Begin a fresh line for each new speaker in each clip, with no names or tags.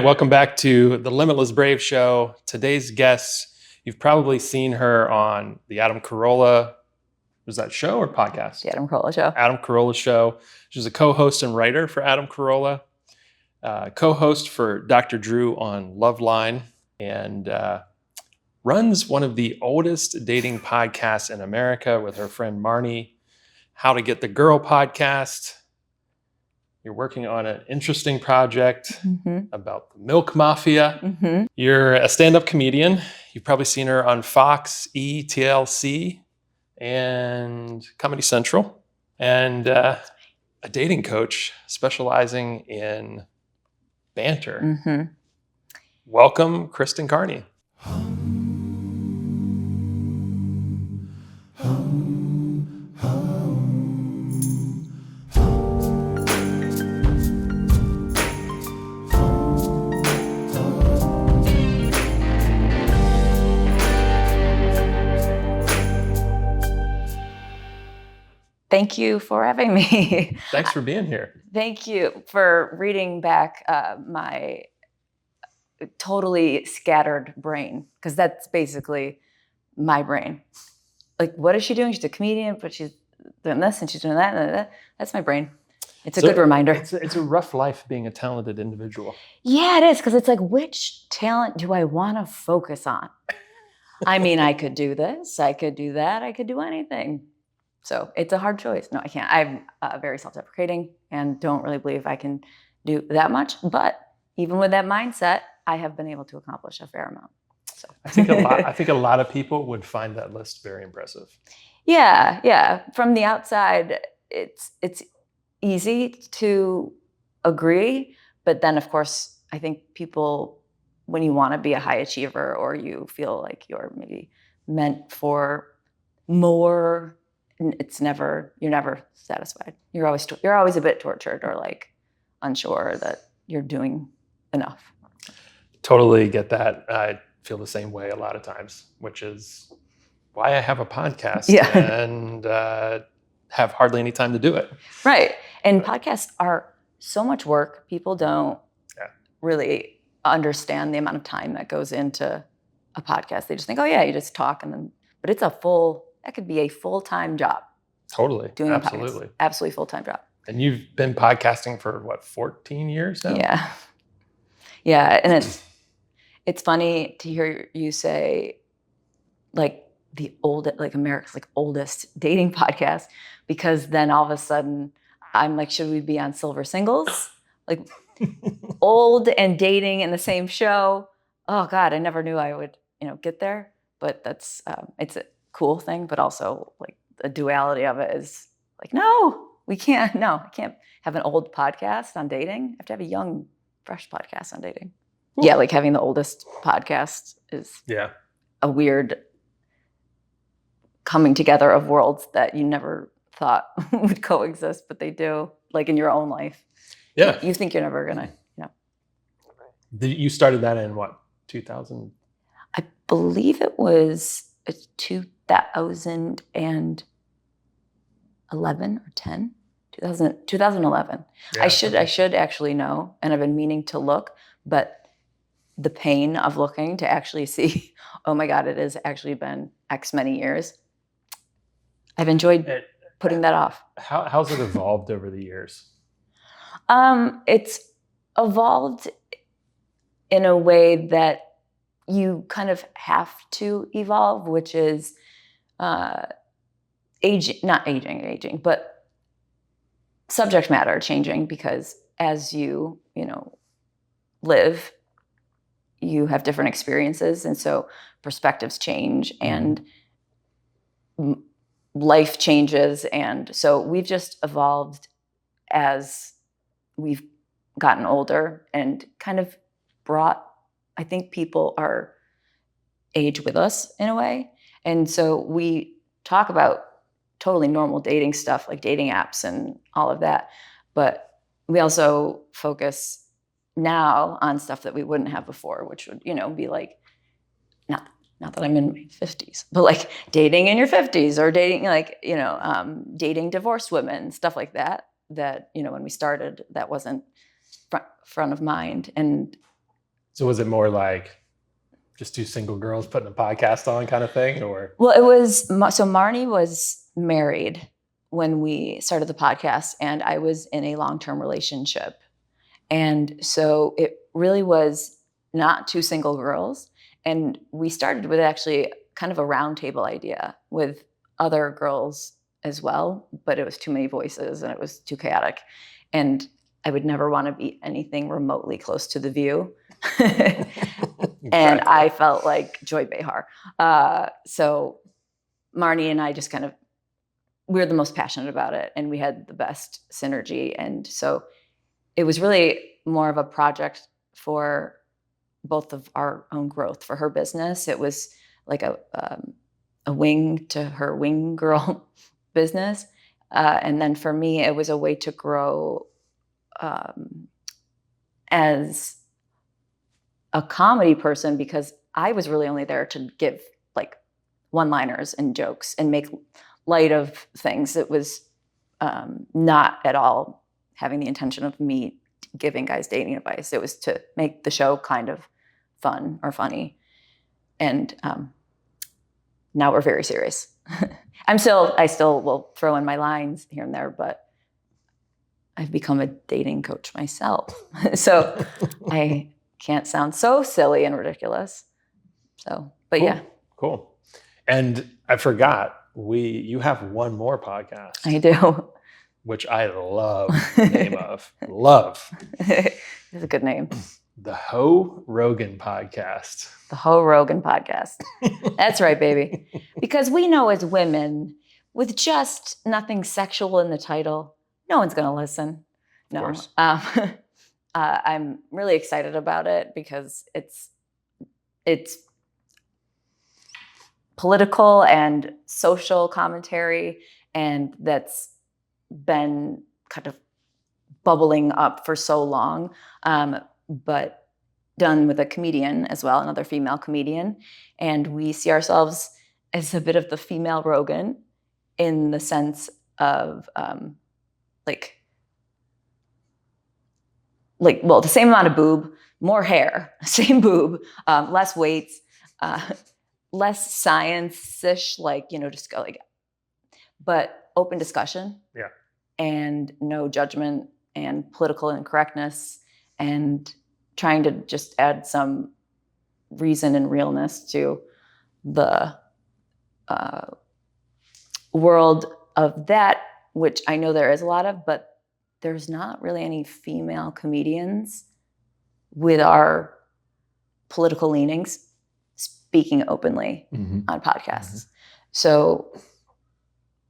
Welcome back to the Limitless Brave Show. Today's guest, you've probably seen her on the Adam Carolla, was that show or podcast?
The Adam Carolla Show.
Adam Carolla Show. She's a co-host and writer for Adam Carolla, co-host for Dr. Drew on Loveline, and runs one of the oldest dating podcasts in America with her friend Marnie, How to Get the Girl podcast. You're working on an interesting project about the milk mafia. You're a stand-up comedian. You've probably seen her on Fox, TLC, and Comedy Central. And a dating coach specializing in banter. Welcome, Kristen Carney.
Thank you for having me.
Thanks for being here.
Thank you for reading back my totally scattered brain, because that's basically my brain. Like, what is she doing? She's a comedian, but she's doing this and she's doing that. And that. That's my brain. It's a good reminder.
It's a rough life being a talented individual.
Yeah, it is, because it's like, which talent do I want to focus on? I mean, I could do this, I could do that, I could do anything. So it's a hard choice. No, I can't. I'm very self-deprecating and don't really believe I can do that much. But even with that mindset, I have been able to accomplish a fair amount. So
I think a lot of people would find that list very impressive.
Yeah. From the outside, it's easy to agree, but then of course, I think people, when you want to be a high achiever or you feel like you're maybe meant for more, you're never satisfied. You're always a bit tortured or like unsure that you're doing enough.
Totally get that. I feel the same way a lot of times, which is why I have a podcast and have hardly any time to do it.
Right. And podcasts are so much work. People don't really understand the amount of time that goes into a podcast. They just think, oh yeah, you just talk but it's that could be a full-time job.
Totally.
Doing absolutely. Absolutely full-time job.
And you've been podcasting for 14 years now?
Yeah. And it's funny to hear you say like America's like oldest dating podcast, because then all of a sudden I'm like, should we be on Silver Singles? Like old and dating in the same show. Oh God, I never knew I would, get there. But that's it's a cool thing, but also like the duality of it is like, I can't have an old podcast on dating. I have to have a young, fresh podcast on dating. Ooh. Yeah, like having the oldest podcast is a weird coming together of worlds that you never thought would coexist, but they do, like in your own life.
Yeah.
You think you're never gonna,
You started that in what, 2000?
I believe it was 2011 or 10, 2011. Yeah, I should actually know, and I've been meaning to look, but the pain of looking to actually see, oh my God, it has actually been X many years. I've enjoyed putting that off.
How's it evolved over the years?
It's evolved in a way that you kind of have to evolve, which is not aging, but subject matter changing, because as you live, you have different experiences, and so perspectives change and life changes, and so we've just evolved as we've gotten older and kind of brought, I think people are age with us in a way. And so we talk about totally normal dating stuff like dating apps and all of that. But we also focus now on stuff that we wouldn't have before, which would, be like, not that I'm in my 50s, but like dating in your 50s or dating dating divorced women, stuff like that, when we started, that wasn't front of mind. And
So was it more like just two single girls putting a podcast on kind of thing, or?
Well, it was, so Marnie was married when we started the podcast, and I was in a long-term relationship. And so it really was not two single girls. And we started with actually kind of a roundtable idea with other girls as well, but it was too many voices and it was too chaotic. And I would never want to be anything remotely close to The View. And I felt like Joy Behar. So Marnie and I just kind of, we're the most passionate about it, and we had the best synergy. And so it was really more of a project for both of our own growth. For her business, it was like a wing to her wing girl business. And then for me, it was a way to grow as a comedy person, because I was really only there to give like one-liners and jokes and make light of things. It was not at all having the intention of me giving guys dating advice. It was to make the show kind of fun or funny. And now we're very serious. I still will throw in my lines here and there, but I've become a dating coach myself. So I can't sound so silly and ridiculous. So, but
cool.
Yeah.
Cool. And I forgot, you have one more podcast.
I do.
Which I love the name of. Love.
It's a good name.
The Hoe Rogan Podcast.
The Hoe Rogan Podcast. That's right, baby. Because we know as women, with just nothing sexual in the title, no one's going to listen. No. I'm really excited about it because it's political and social commentary, and that's been kind of bubbling up for so long, but done with a comedian as well, another female comedian. And we see ourselves as a bit of the female Rogan, in the sense of well, the same amount of boob, more hair, same boob, less weights, less science-ish, just go but open discussion.
Yeah.
And no judgment and political incorrectness, and trying to just add some reason and realness to the world of that, which I know there is a lot of, but there's not really any female comedians with our political leanings speaking openly on podcasts. So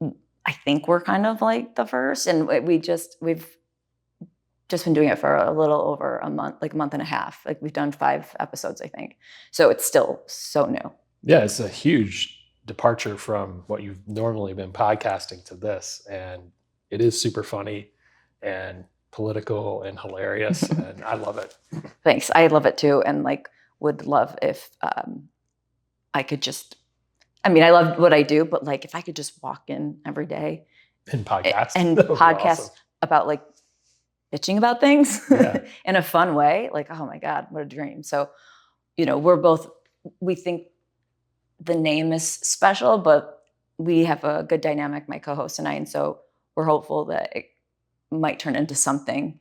I think we're kind of like the first, and we've just been doing it for a little over a month, like a month and a half. Like we've done 5 episodes, I think. So it's still so new.
Yeah, it's a huge departure from what you've normally been podcasting to this. And it is super funny and political and hilarious. And I love it.
Thanks. I love it too. And would love if I could just, I love what I do, but if I could just walk in every day
and podcast
awesome. About bitching about things in a fun way. Oh my God, what a dream. So, we think the name is special, but we have a good dynamic, my co-host and I. And so we're hopeful that it might turn into something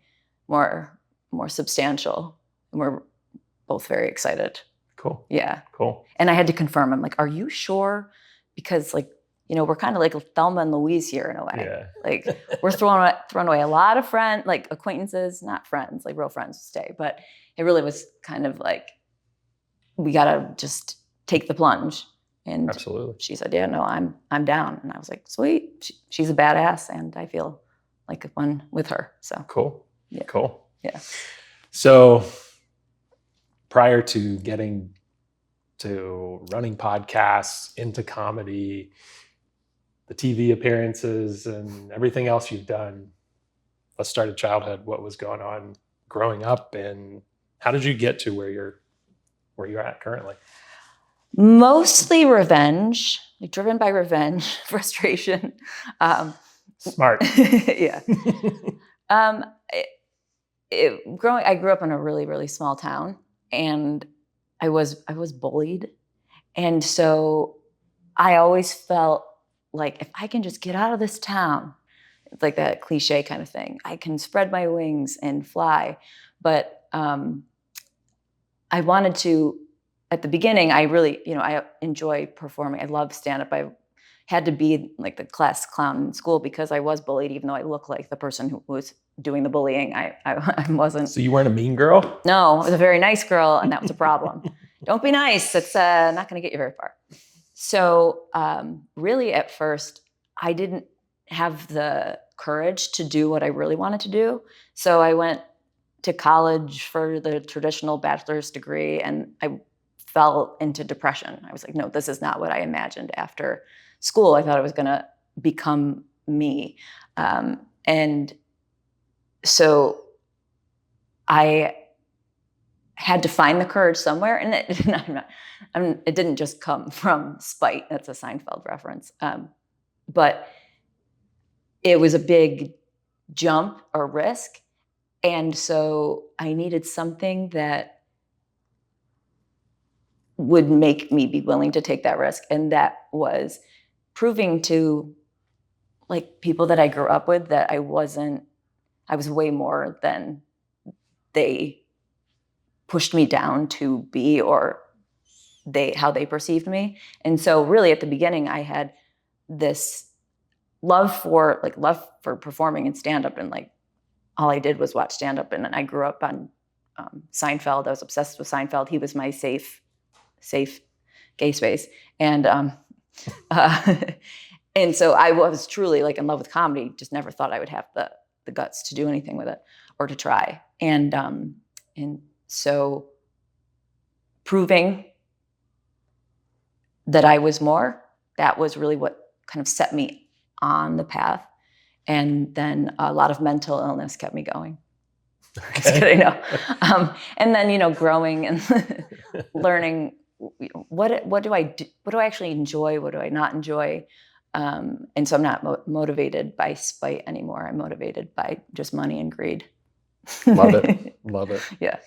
more substantial. And we're both very excited.
Cool.
Yeah.
Cool.
And I had to confirm, I'm are you sure? Because we're kind of like Thelma and Louise here in a way. Yeah. We're throwing away a lot of friends, acquaintances, not friends, real friends stay. But it really was kind of we gotta just take the plunge. And
absolutely.
She said, "Yeah, no, I'm down." And I was like, "Sweet." She's a badass, and I feel like one with her. So
cool.
Yeah.
Cool.
Yeah.
So prior to getting to running podcasts, into comedy, the TV appearances, and everything else you've done, let's start at childhood. What was going on growing up, and how did you get to where you're at currently?
Mostly revenge, driven by revenge, frustration.
Smart.
Yeah. I grew up in a really, really small town, and I was bullied. And so I always felt like if I can just get out of this town, it's like that cliche kind of thing, I can spread my wings and fly. But I wanted to, at the beginning, I really, I enjoy performing. I love stand-up. I had to be like the class clown in school because I was bullied, even though I looked like the person who was doing the bullying. I wasn't.
So you weren't a mean girl?
No, I was a very nice girl, and that was a problem. Don't be nice. It's not going to get you very far. So really at first, I didn't have the courage to do what I really wanted to do. So I went to college for the traditional bachelor's degree, and I fell into depression. I was like, no, this is not what I imagined after school. I thought I was going to become me. And so I had to find the courage somewhere, and it didn't just come from spite. That's a Seinfeld reference. But it was a big jump or risk. And so I needed something that would make me be willing to take that risk. And that was proving to like people that I grew up with that I was way more than they pushed me down to be, or how they perceived me. And so really at the beginning, I had this love for performing and stand-up, and like all I did was watch stand-up. And I grew up on Seinfeld. I was obsessed with Seinfeld. He was my safe gay space. And and so I was truly like in love with comedy, just never thought I would have the guts to do anything with it or to try. And so proving that I was more, that was really what kind of set me on the path. And then a lot of mental illness kept me going. Okay. Just kidding, no. And then, growing and learning what do I do? What do I actually enjoy? What do I not enjoy? And so I'm not motivated by spite anymore. I'm motivated by just money and greed.
Love it. Love it.
Yeah.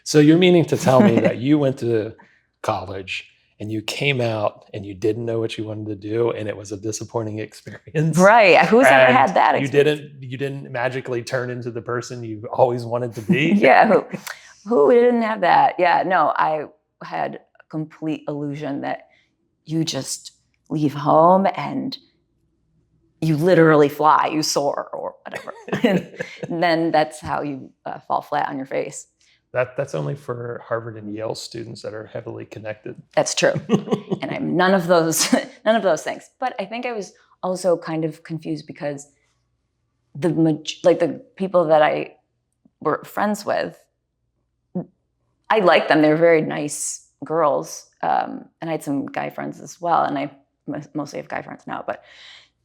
So you're meaning to tell me that you went to college and you came out and you didn't know what you wanted to do, and it was a disappointing experience.
Right. Who's ever had that experience?
You didn't magically turn into the person you always wanted to be?
Yeah. Who didn't have that? Yeah. No, I had a complete illusion that you just leave home and you literally fly, you soar or whatever. And then that's how you fall flat on your face.
That's only for Harvard and Yale students that are heavily connected.
That's true. And I'm none of those things. But I think I was also kind of confused because the people that I were friends with, I liked them. They were very nice girls. And I had some guy friends as well. And I mostly have guy friends now, but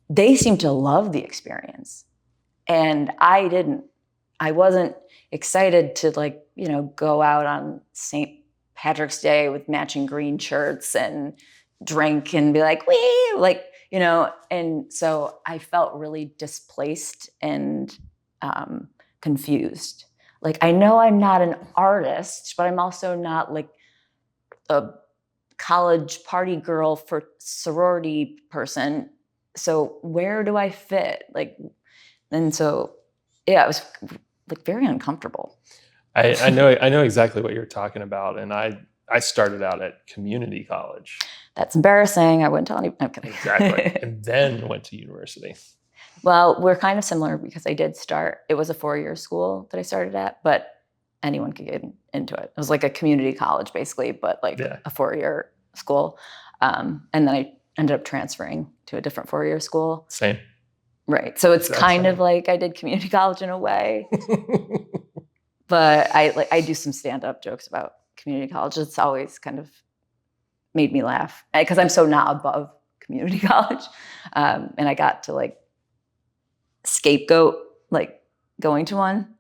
they seemed to love the experience. And I didn't. I wasn't excited to go out on St. Patrick's Day with matching green shirts and drink and be like, wee, and so I felt really displaced and confused. Like, I know I'm not an artist, but I'm also not like a college party girl for sorority person. So where do I fit? And so, yeah, it was very uncomfortable.
I know exactly what you're talking about. And I started out at community college.
That's embarrassing. I wouldn't tell anyone. I'm kidding.
Exactly. And then went to university.
Well, we're kind of similar because I did start, it was a 4-year school that I started at, but anyone could get into it. It was like a community college basically, but a 4-year school. And then I ended up transferring to a different 4-year school.
Same.
Right. So it's kind of like I did community college in a way. But I do some stand-up jokes about community college. It's always kind of made me laugh because I'm so not above community college. And I got to scapegoat going to one,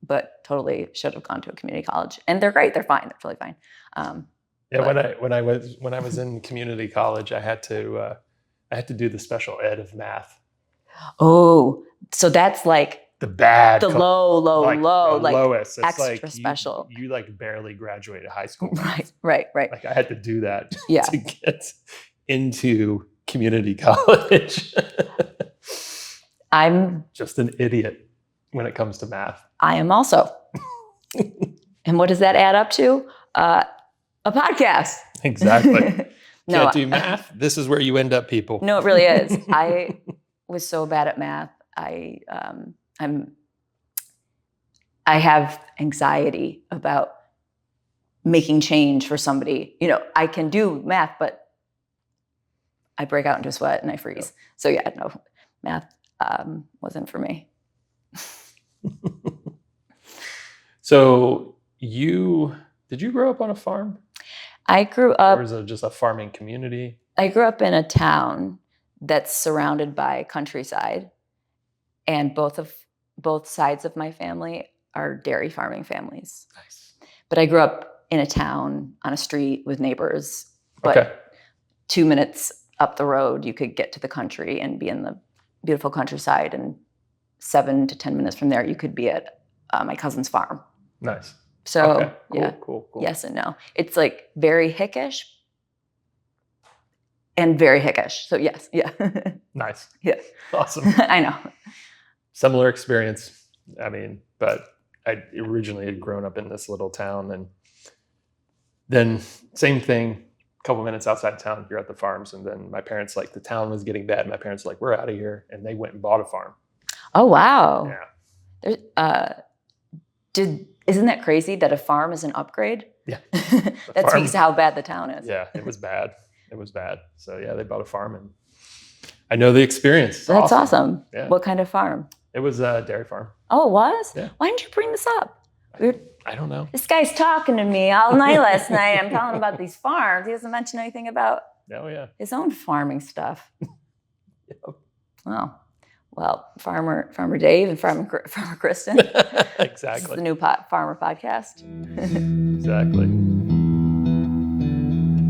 but totally should have gone to a community college. And they're great. They're fine. They're totally fine.
When I was in community college, I had to do the special ed of math.
Oh, so that's
the bad,
the low,
the
like
lowest. It's
extra
like
special.
You like barely graduated high school.
Right.
Like I had to do that
Yeah.
to get into community college.
I'm
just an idiot when it comes to math.
I am also. And what does that add up to? A podcast.
Exactly.
No,
Can't do math. This is where you end up, people.
No, it really is. I was so bad at math. I have anxiety about making change for somebody. You know, I can do math, but I break out into a sweat and I freeze. Yep. So yeah, no, math wasn't for me.
So did you grow up on a farm?
I grew up.
Or is it just a farming community?
I grew up in a town that's surrounded by countryside, and both sides of my family are dairy farming families.
Nice.
But I grew up in a town on a street with neighbors. But
okay.
2 minutes up the road, you could get to the country and be in the beautiful countryside. And 7 to 10 minutes from there, you could be at my cousin's farm.
Nice.
So
okay. Cool,
yeah,
cool.
Yes and no. It's like very hickish and very hickish. So yes, yeah.
Nice.
Yeah.
Awesome.
I know.
Similar experience. I mean, but I originally had grown up in this little town, and then same thing, a couple minutes outside town, you're at the farms, and then my parents, like, the town was getting bad. My parents were like, we're out of here, and they went and bought a farm.
Oh wow.
Yeah.
Isn't that crazy that a farm is an upgrade?
Yeah.
That speaks to how bad the town is.
Yeah, it was bad. It was bad. So yeah, they bought a farm, and I know the experience. It's
That's awesome.
Yeah.
What kind of farm?
It was a dairy farm.
Oh, it was?
Yeah.
Why didn't you bring this up?
I don't know.
This guy's talking to me all night last night. I'm telling him about these farms. He doesn't mention anything about his own farming stuff.
Yep.
Oh. Well, Farmer Dave and Farmer Kristen.
Exactly.
This is the new Farmer podcast.
Exactly.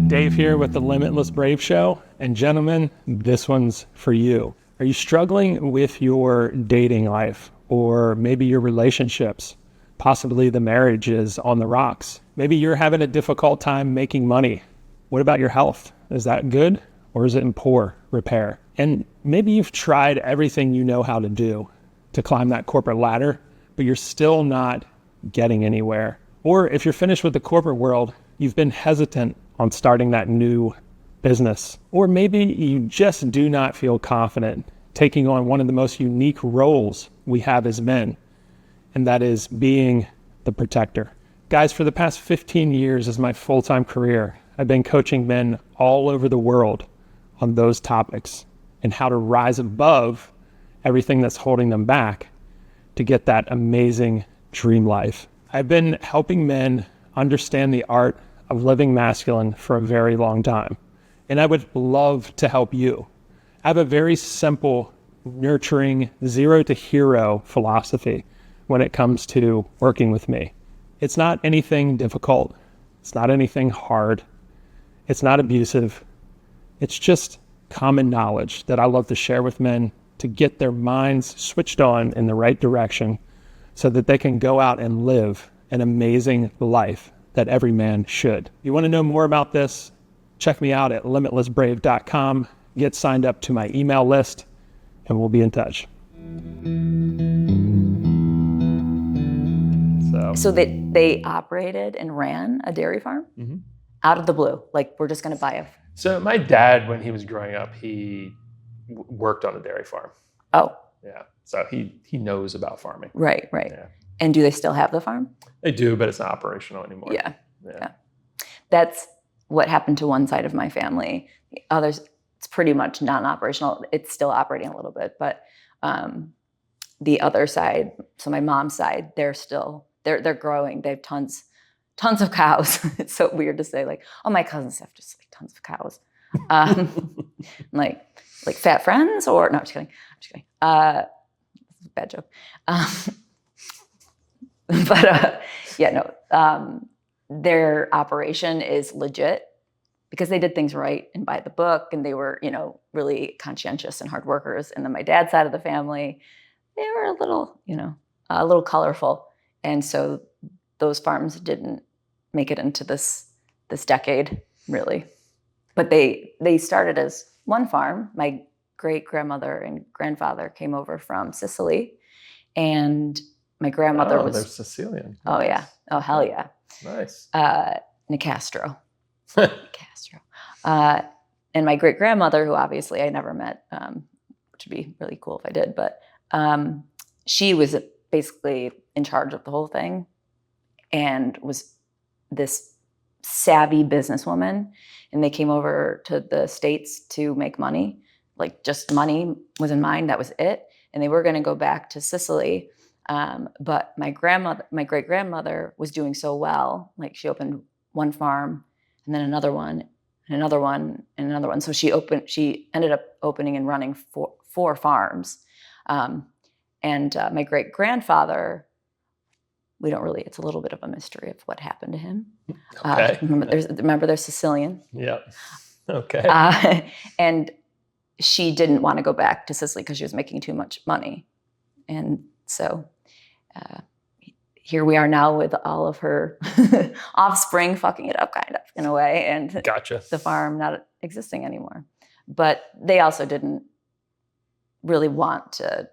Dave here with the Limitless Brave Show. And gentlemen, this one's for you. Are you struggling with your dating life, or maybe your relationships? Possibly the marriage is on the rocks. Maybe you're having a difficult time making money. What about your health? Is that good, or is it in poor repair? And maybe you've tried everything you know how to do to climb that corporate ladder, but you're still not getting anywhere. Or if you're finished with the corporate world, you've been hesitant on starting that new business. Or maybe you just do not feel confident taking on one of the most unique roles we have as men, and that is being the protector. Guys, for the past 15 years as my full-time career, I've been coaching men all over the world on those topics and how to rise above everything that's holding them back to get that amazing dream life. I've been helping men understand the art of living masculine for a very long time, and I would love to help you. I have a very simple, nurturing, 0 to hero philosophy when it comes to working with me. It's not anything difficult. It's not anything hard. It's not abusive. It's just common knowledge that I love to share with men to get their minds switched on in the right direction so that they can go out and live an amazing life that every man should. If you want to know more about this, check me out at limitlessbrave.com. Get signed up to my email list, and we'll be in touch.
So they operated and ran a dairy farm out of the blue. Like, we're just going to buy a...
So my dad, when he was growing up, he worked on a dairy farm.
Oh.
Yeah. So he knows about farming.
Right.
Yeah.
And do they still have the farm?
They do, but it's not operational anymore.
Yeah. That's what happened to one side of my family. The others, it's pretty much non-operational. It's still operating a little bit, but the other side, so my mom's side, they're growing. They have tons of cows. It's so weird to say, like, oh, my cousins have just like tons of cows. like fat friends, or no, I'm just kidding. Bad joke. Their operation is legit because they did things right and by the book, and they were, really conscientious and hard workers. And then my dad's side of the family, they were a little colorful. And so those farms didn't make it into this decade, really. But they started as one farm. My great grandmother and grandfather came over from Sicily, and my grandmother
they're
was
Sicilian.
oh yeah, oh hell yeah,
Nice.
Nicastro. Nicastro. And my great grandmother, who obviously I never met, which would be really cool if I did, but she was basically in charge of the whole thing and was this savvy businesswoman. And they came over to the States to make money. Like, just money was in mind. That was it. And they were going to go back to Sicily. But my great grandmother was doing so well. Like, she opened one farm and then another one and another one and another one. So she ended up opening and running four farms. And my great grandfather, it's a little bit of a mystery of what happened to him.
Okay.
Remember they're Sicilian.
Yeah. Okay.
And she didn't want to go back to Sicily because she was making too much money. And so here we are now with all of her offspring fucking it up, kind of, in a way, and
Gotcha.
the farm not existing anymore. But they also didn't really want to,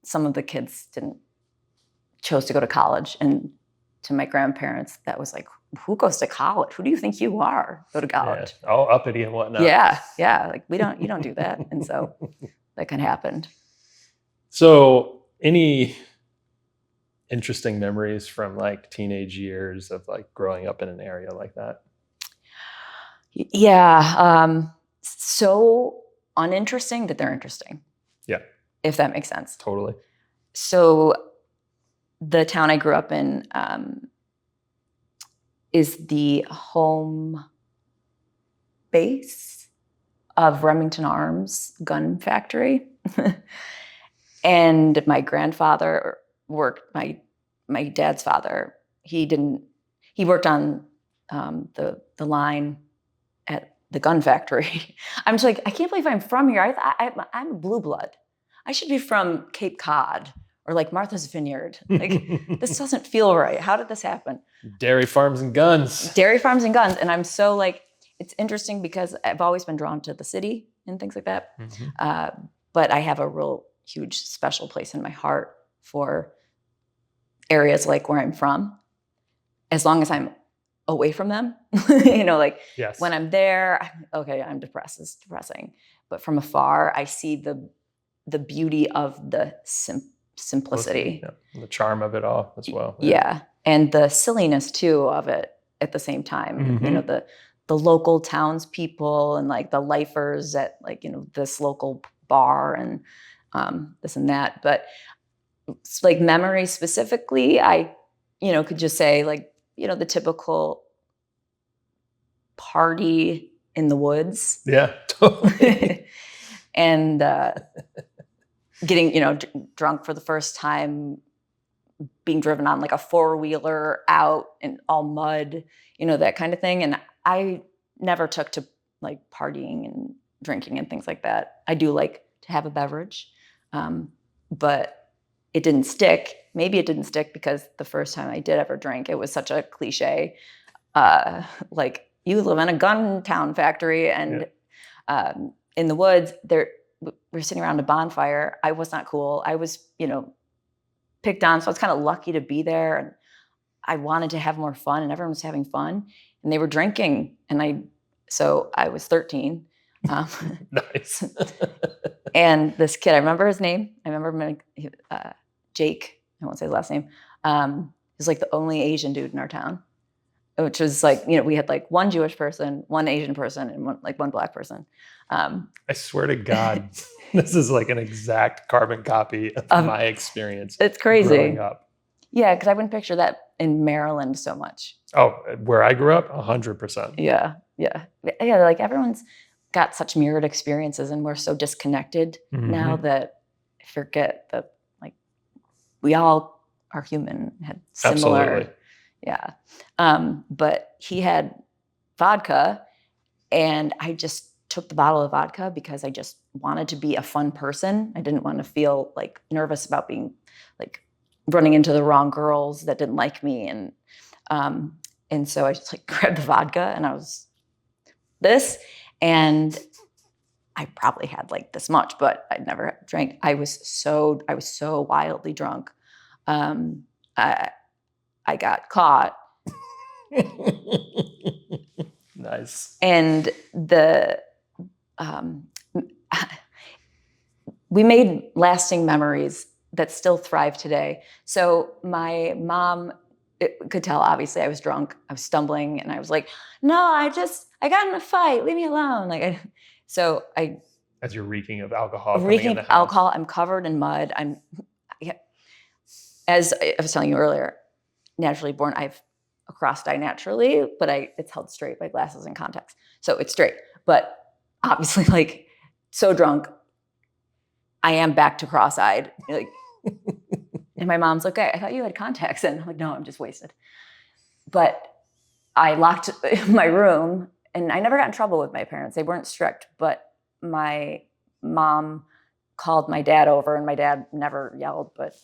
some of the kids chose to go to college. And to my grandparents, that was like, who goes to college? Who do you think you are? Go to college.
Yeah, all uppity and whatnot.
Yeah. Like, you don't do that. And so that kind of happened.
So, any interesting memories from like teenage years of like growing up in an area like that?
Yeah. So uninteresting that they're interesting.
Yeah.
If that makes sense.
Totally.
So the town I grew up in is the home base of Remington Arms gun factory. And my grandfather worked, my dad's father, he worked on the line at the gun factory. I'm just like, I can't believe I'm from here. I'm a blue blood. I should be from Cape Cod or like Martha's Vineyard. Like, this doesn't feel right. How did this happen?
Dairy farms and guns.
Dairy farms and guns. And I'm so like, it's interesting because I've always been drawn to the city and things like that.
Mm-hmm.
But I have a real huge special place in my heart for areas like where I'm from, as long as I'm away from them. Like,
Yes.
when I'm there, I'm depressed. It's depressing. But from afar, I see the beauty of the simplicity.
Yeah. The charm of it all as well.
Yeah. And the silliness too of it at the same time.
Mm-hmm.
The local townspeople and like the lifers at like, this local bar and this and that. But it's like memories specifically, I, could just say like, the typical party in the woods.
Yeah, totally.
And getting, drunk for the first time, being driven on like a 4-wheeler out in all mud, that kind of thing. And I never took to like partying and drinking and things like that. I do like to have a beverage, but it didn't stick. Maybe it didn't stick because the first time I did ever drink, it was such a cliche. Like, you live in a gun town factory and in the woods, we're sitting around a bonfire. I was not cool. I was, picked on. So I was kind of lucky to be there. And I wanted to have more fun, and everyone was having fun, and they were drinking. So I was 13.
Nice.
And this kid, I remember his name. I remember him, Jake. I won't say his last name. He was like the only Asian dude in our town, which was like, we had like one Jewish person, one Asian person, and one Black person.
I swear to God, this is like an exact carbon copy of my experience.
It's crazy.
Growing up.
Yeah, because I wouldn't picture that in Maryland so much.
Oh, where I grew up, 100%.
Yeah. Like, everyone's got such mirrored experiences, and we're so disconnected now that I forget that like we all are human, had similar.
Absolutely.
Yeah. But he had vodka, and I just took the bottle of vodka because I just wanted to be a fun person. I didn't want to feel like nervous about being like running into the wrong girls that didn't like me. And so I just like grabbed the vodka and I was this, and I probably had like this much, but I'd never drank. I was so wildly drunk. I got caught.
Nice.
And we made lasting memories that still thrive today. So my mom could tell, obviously, I was drunk. I was stumbling, and I was like, "No, I got in a fight. Leave me alone." As
you're reeking of alcohol.
Reeking of alcohol. I'm covered in mud. As I was telling you earlier, naturally born. I've a cross-eye naturally, but it's held straight by glasses and contacts, so it's straight. But obviously, like, so drunk, I am back to cross-eyed. Like, and my mom's like, I thought you had contacts in. I'm like, no, I'm just wasted. But I locked my room, and I never got in trouble with my parents. They weren't strict, but my mom called my dad over, and my dad never yelled, but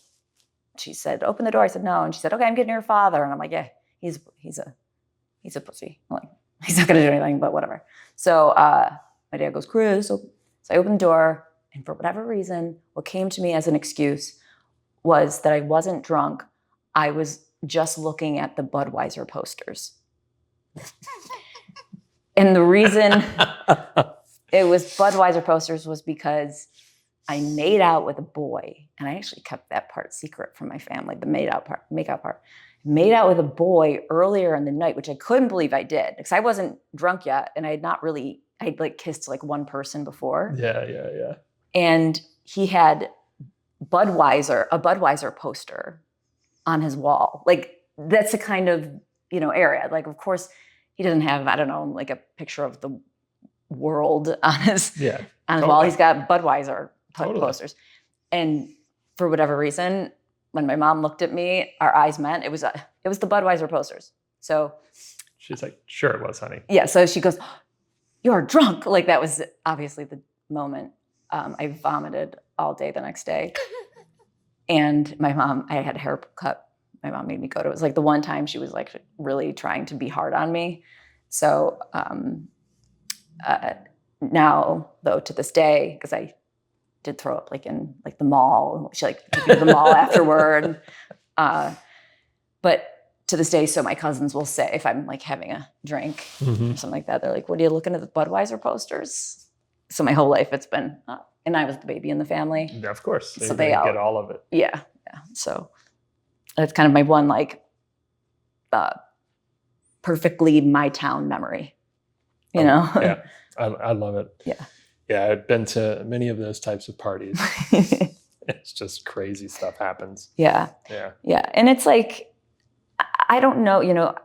she said, "Open the door." I said, "No." And she said, "Okay, I'm getting your father." And I'm like, "Yeah, he's a pussy. I'm like, he's not going to do anything, but whatever." So my dad goes, "Chris." So I opened the door, and for whatever reason, what came to me as an excuse was that I wasn't drunk. I was just looking at the Budweiser posters. And the reason it was Budweiser posters was because I made out with a boy, and I actually kept that part secret from my family, the makeout part. Made out with a boy earlier in the night, which I couldn't believe I did, because I wasn't drunk yet, and I'd like kissed like one person before.
Yeah.
And he had a Budweiser poster on his wall. Like, that's the kind of, area. Like, of course, he doesn't have, I don't know, like a picture of the world on his wall. He's got Budweiser posters. And for whatever reason, when my mom looked at me, our eyes met. It was the Budweiser posters. So
she's like, "Sure it was, honey."
Yeah. So she goes, "You're drunk." Like, that was obviously the moment. I vomited all day the next day. And my mom, I had a haircut. My mom made me go to it. It was like the one time she was like really trying to be hard on me. So now, though, to this day, because I did throw up like in like the mall. She like took me to the mall afterward. But to this day, so my cousins will say, if I'm like having a drink or something like that, they're like, "What are you looking at the Budweiser posters?" So my whole life it's been, and I was the baby in the family.
Yeah, of course.
So they all
get all of it.
Yeah. So that's kind of my one like perfectly my town memory,
Yeah, I love it.
Yeah,
I've been to many of those types of parties. It's just crazy stuff happens.
Yeah. And it's like, I don't know,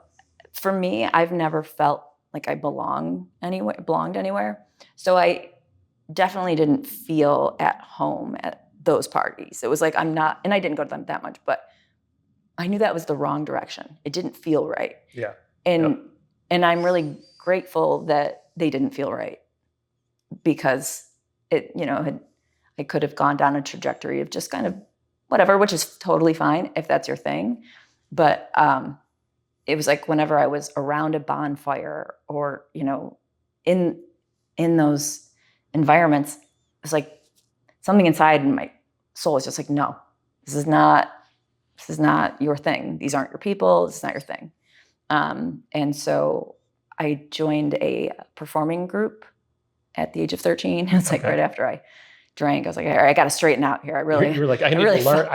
for me, I've never felt like I belonged anywhere. So I definitely didn't feel at home at those parties. It was like, I'm not, and I didn't go to them that much, but I knew that was the wrong direction. It didn't feel right.
Yeah.
And I'm really grateful that they didn't feel right, because it, I could have gone down a trajectory of just kind of whatever, which is totally fine if that's your thing. But it was like whenever I was around a bonfire or, in those environments, it's like something inside in my soul is just like, no, this is not your thing. These aren't your people. This is not your thing. And so I joined a performing group at the age of 13. It's like right after I drank, I was like, all right, I got to straighten out here.
You were like, I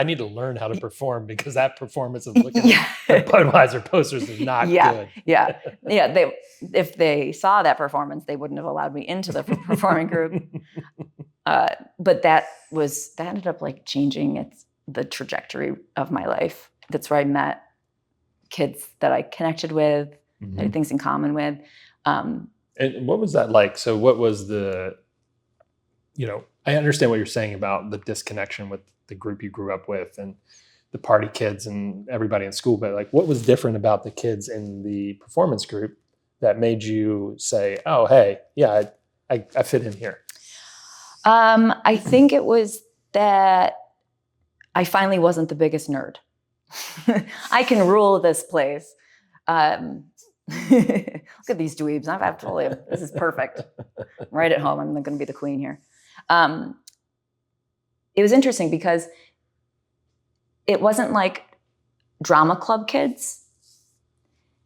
need to learn how to perform, because that performance of looking at Budweiser posters is not good.
Yeah. If they saw that performance, they wouldn't have allowed me into the performing group. But that ended up like changing the trajectory of my life. That's where I met kids that I connected with, I had things in common with.
And what was that like? So what was I understand what you're saying about the disconnection with the group you grew up with and the party kids and everybody in school, but like, what was different about the kids in the performance group that made you say, "Oh, hey, yeah, I fit in here?
I think it was that I finally wasn't the biggest nerd. I can rule this place. Look at these dweebs. I've told you, this is perfect. I'm right at home. I'm going to be the queen here. It was interesting because it wasn't like drama club kids.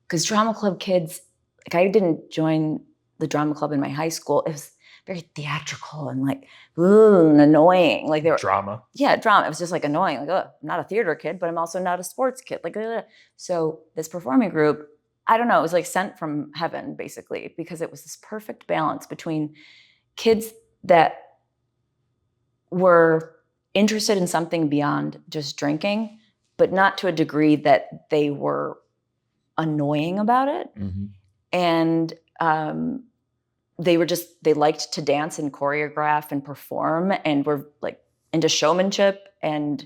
Because drama club kids, like I didn't join the drama club in my high school. It was very theatrical and like, ooh, and annoying. Like they were
Drama.
Yeah, drama. It was just like annoying. Like, oh, I'm not a theater kid, but I'm also not a sports kid. Like, so this performing group, I don't know, it was like sent from heaven basically, because it was this perfect balance between kids that were interested in something beyond just drinking, but not to a degree that they were annoying about it.
Mm-hmm.
And they liked to dance and choreograph and perform and were like into showmanship and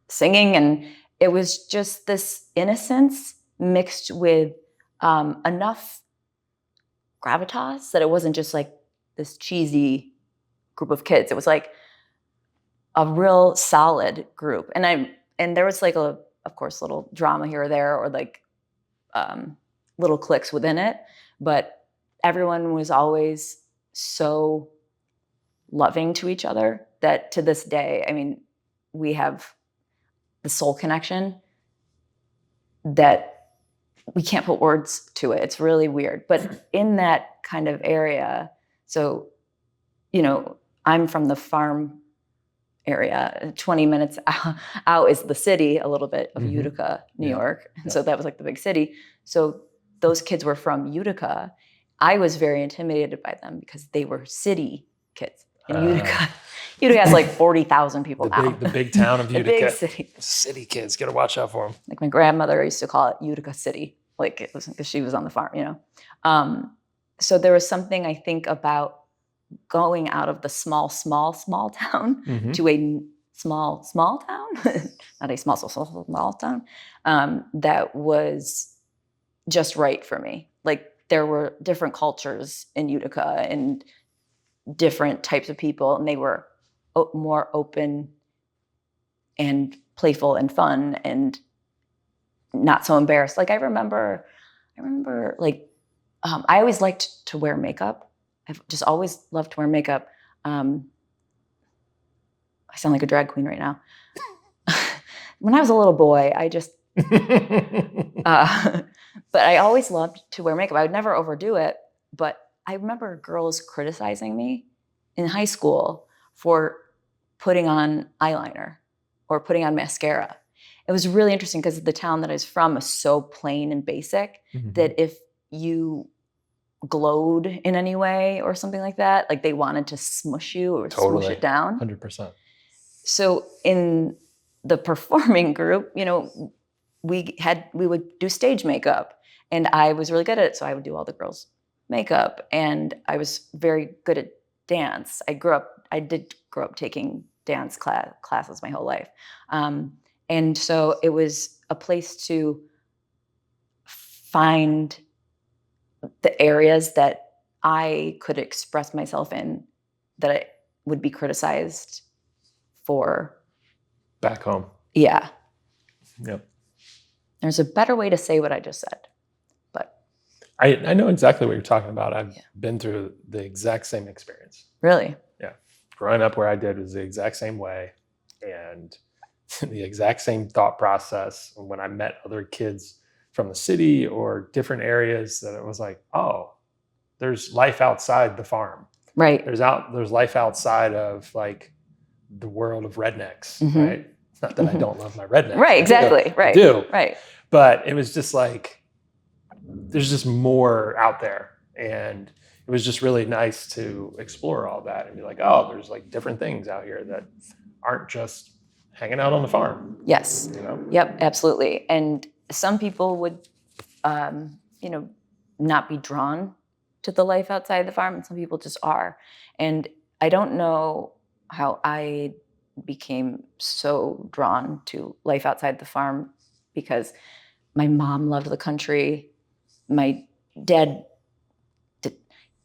singing. And it was just this innocence mixed with enough gravitas that it wasn't just like this cheesy group of kids. It was like a real solid group. And there was like of course, little drama here or there, or like little cliques within it. But everyone was always so loving to each other that to this day, I mean, we have the soul connection that we can't put words to it. It's really weird. But in that kind of area, so, I'm from the farm area. 20 minutes out is the city, a little bit of Utica, New York. And so that was like the big city. So those kids were from Utica. I was very intimidated by them because they were city kids. In Utica, Utica has like 40,000 people now.
The big town of Utica.
The big city.
City kids, got to watch out for them.
Like my grandmother used to call it Utica City, like it was because she was on the farm, So there was something I think about going out of the small town to a small town, not a small town, that was just right for me. Like there were different cultures in Utica and different types of people, and they were more open and playful and fun and not so embarrassed. Like I remember like I always liked to wear makeup. I've just always loved to wear makeup. I sound like a drag queen right now. When I was a little boy, I just, but I always loved to wear makeup. I would never overdo it, but I remember girls criticizing me in high school for putting on eyeliner or putting on mascara. It was really interesting because the town that I was from was so plain and basic that if you glowed in any way or something like that, like they wanted to smush you or
Totally.
swoosh it down.
100%.
So in the performing group, we would do stage makeup, and I was really good at it. So I would do all the girls' makeup, and I was very good at dance. I did grow up taking dance classes my whole life. And so it was a place to find the areas that I could express myself in that I would be criticized for.
Back home.
Yeah.
Yep.
There's a better way to say what I just said, but.
I know exactly what you're talking about. I've been through the exact same experience.
Really?
Yeah. Growing up where I did was the exact same way, and the exact same thought process. When I met other kids from the city or different areas, that it was like, oh, there's life outside the farm.
Right.
There's life outside of like the world of rednecks, right? Not that I don't love my rednecks.
Right, exactly. Right.
I do.
Right.
But it was just like, there's just more out there. And it was just really nice to explore all that and be like, oh, there's like different things out here that aren't just hanging out on the farm.
Yes. Yep, absolutely. And some people would, not be drawn to the life outside the farm, and some people just are. And I don't know how I became so drawn to life outside the farm, because my mom loved the country. My dad,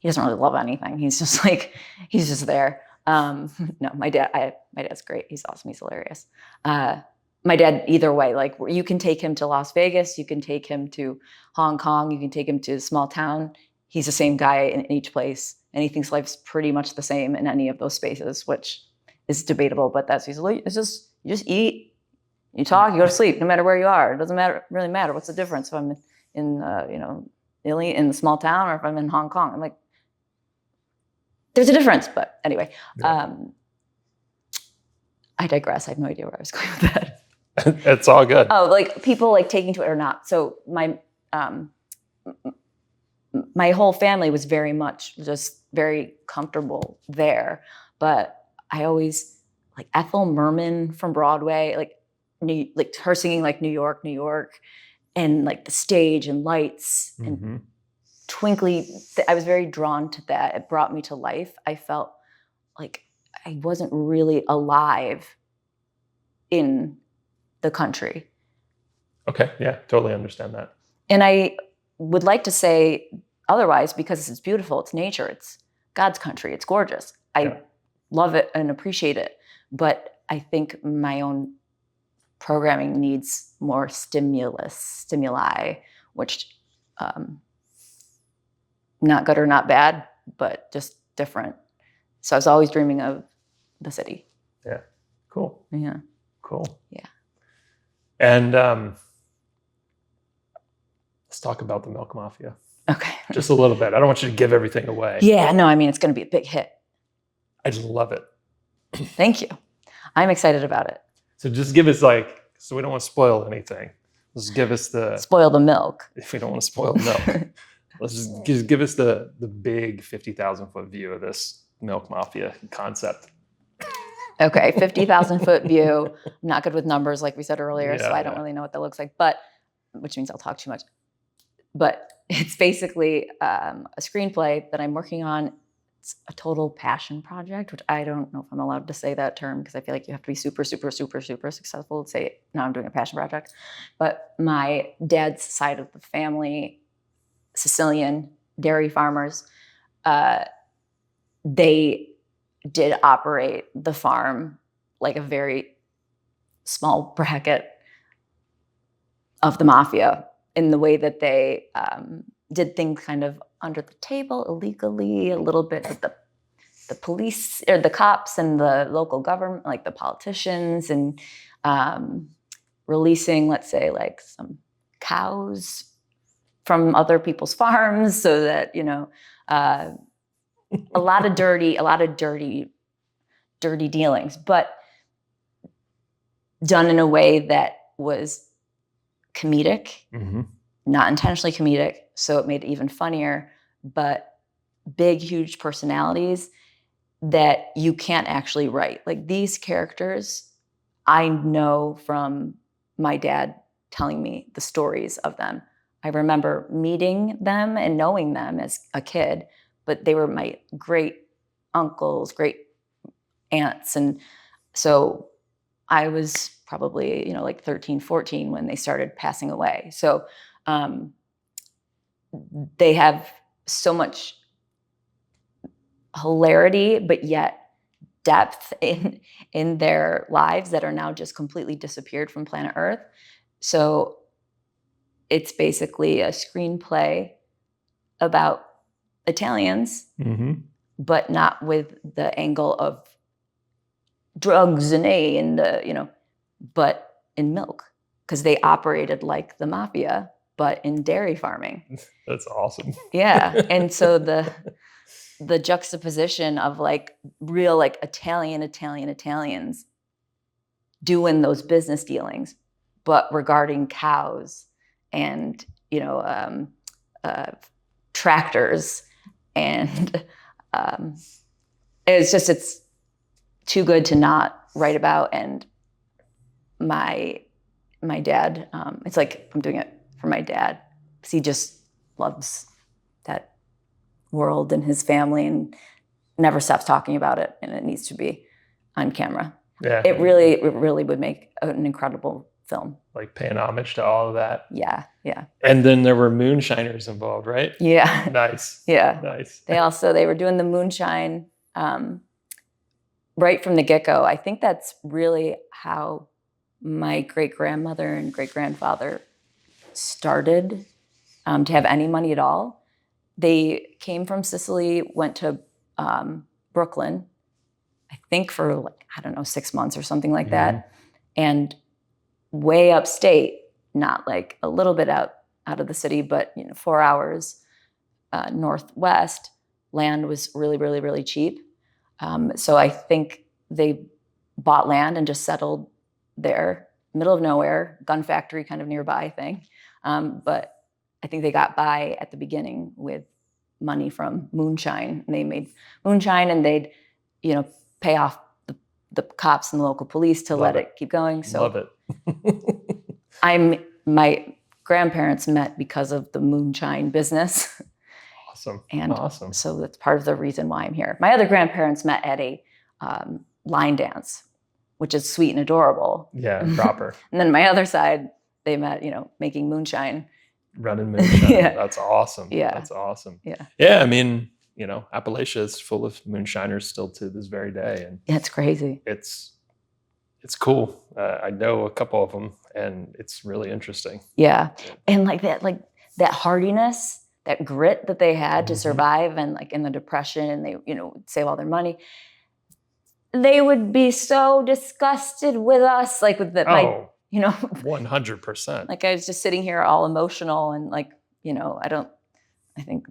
he doesn't really love anything. He's just like, he's just there. No, my dad's great. He's awesome. He's hilarious. My dad, either way, like you can take him to Las Vegas, you can take him to Hong Kong, you can take him to a small town. He's the same guy in each place. And he thinks life's pretty much the same in any of those spaces, which is debatable, but that's usually, it's just, you just eat, you talk, you go to sleep, no matter where you are. It doesn't really matter. What's the difference if I'm in Italy, in the small town, or if I'm in Hong Kong? I'm like, there's a difference. But anyway, I digress. I have no idea where I was going with that.
It's all good.
Oh, like people like taking to it or not. So my whole family was very much just very comfortable there. But I always like Ethel Merman from Broadway, like her singing like New York, New York, and like the stage and lights and twinkly. I was very drawn to that. It brought me to life. I felt like I wasn't really alive in the country.
Okay. Yeah, totally understand that.
And I would like to say otherwise because it's beautiful, it's nature, it's God's country, it's gorgeous. I love it and appreciate it. But I think my own programming needs more stimuli, which not good or not bad, but just different. So I was always dreaming of the city.
Yeah. Cool.
Yeah.
Cool.
Yeah.
And let's talk about the Milk Mafia.
Okay.
Just a little bit. I don't want you to give everything away.
Yeah, no, I mean, it's going to be a big hit.
I just love it.
Thank you. I'm excited about it.
So just give us so we don't want to spoil anything. Just give us
Spoil the milk.
if we don't want to spoil the milk. Let's just give us the big 50,000 foot view of this Milk Mafia concept.
Okay, 50,000 foot view. I'm not good with numbers, like we said earlier, so I don't really know what that looks like, but which means I'll talk too much. But it's basically a screenplay that I'm working on. It's a total passion project, which I don't know if I'm allowed to say that term because I feel like you have to be super, super, super, super successful to say, no, I'm doing a passion project. But my dad's side of the family, Sicilian dairy farmers, they did operate the farm like a very small bracket of the mafia in the way that they did things kind of under the table, illegally, a little bit with the police or the cops and the local government, like the politicians, and releasing, let's say, like some cows from other people's farms so that, a lot of dirty dealings, but done in a way that was comedic, not intentionally comedic, so it made it even funnier, but big, huge personalities that you can't actually write. Like these characters, I know from my dad telling me the stories of them. I remember meeting them and knowing them as a kid, but they were my great uncles, great aunts. And so I was probably, like 13, 14 when they started passing away. So they have so much hilarity, but yet depth in their lives that are now just completely disappeared from planet Earth. So it's basically a screenplay about Italians, but not with the angle of drugs and but in milk, because they operated like the mafia, but in dairy farming.
That's awesome.
Yeah. And so the juxtaposition of like real like Italians doing those business dealings, but regarding cows and tractors, and it's too good to not write about. And my dad, it's like I'm doing it for my dad because he just loves that world and his family and never stops talking about it, and it needs to be on camera.
Yeah.
It really would make an incredible film.
Like paying homage to all of that.
Yeah.
And then there were moonshiners involved, right?
Yeah.
Nice.
Yeah.
Nice.
They were doing the moonshine right from the get-go. I think that's really how my great-grandmother and great-grandfather started to have any money at all. They came from Sicily, went to Brooklyn, I think for like, I don't know, 6 months or something like that. And way upstate, not like a little bit out of the city, but 4 hours northwest, land was really, really, really cheap. So I think they bought land and just settled there, middle of nowhere, gun factory kind of nearby thing. But I think they got by at the beginning with money from moonshine. And they made moonshine, and they'd, pay off the cops and the local police to let it keep going. So
love it.
My grandparents met because of the moonshine business.
Awesome.
And
awesome.
So that's part of the reason why I'm here. My other grandparents met at a line dance, which is sweet and adorable.
Yeah, proper.
And then my other side, they met, making moonshine.
Running moonshine.
Yeah.
That's awesome.
Yeah.
That's awesome.
Yeah.
Yeah. I mean, Appalachia is full of moonshiners still to this very day. And
yeah, it's crazy.
It's cool. I know a couple of them, and it's really interesting.
Yeah. And that hardiness, that grit that they had to survive, and like in the Depression, and they, save all their money. They would be so disgusted with us, like with the,
100%.
Like I was just sitting here all emotional and like, I think,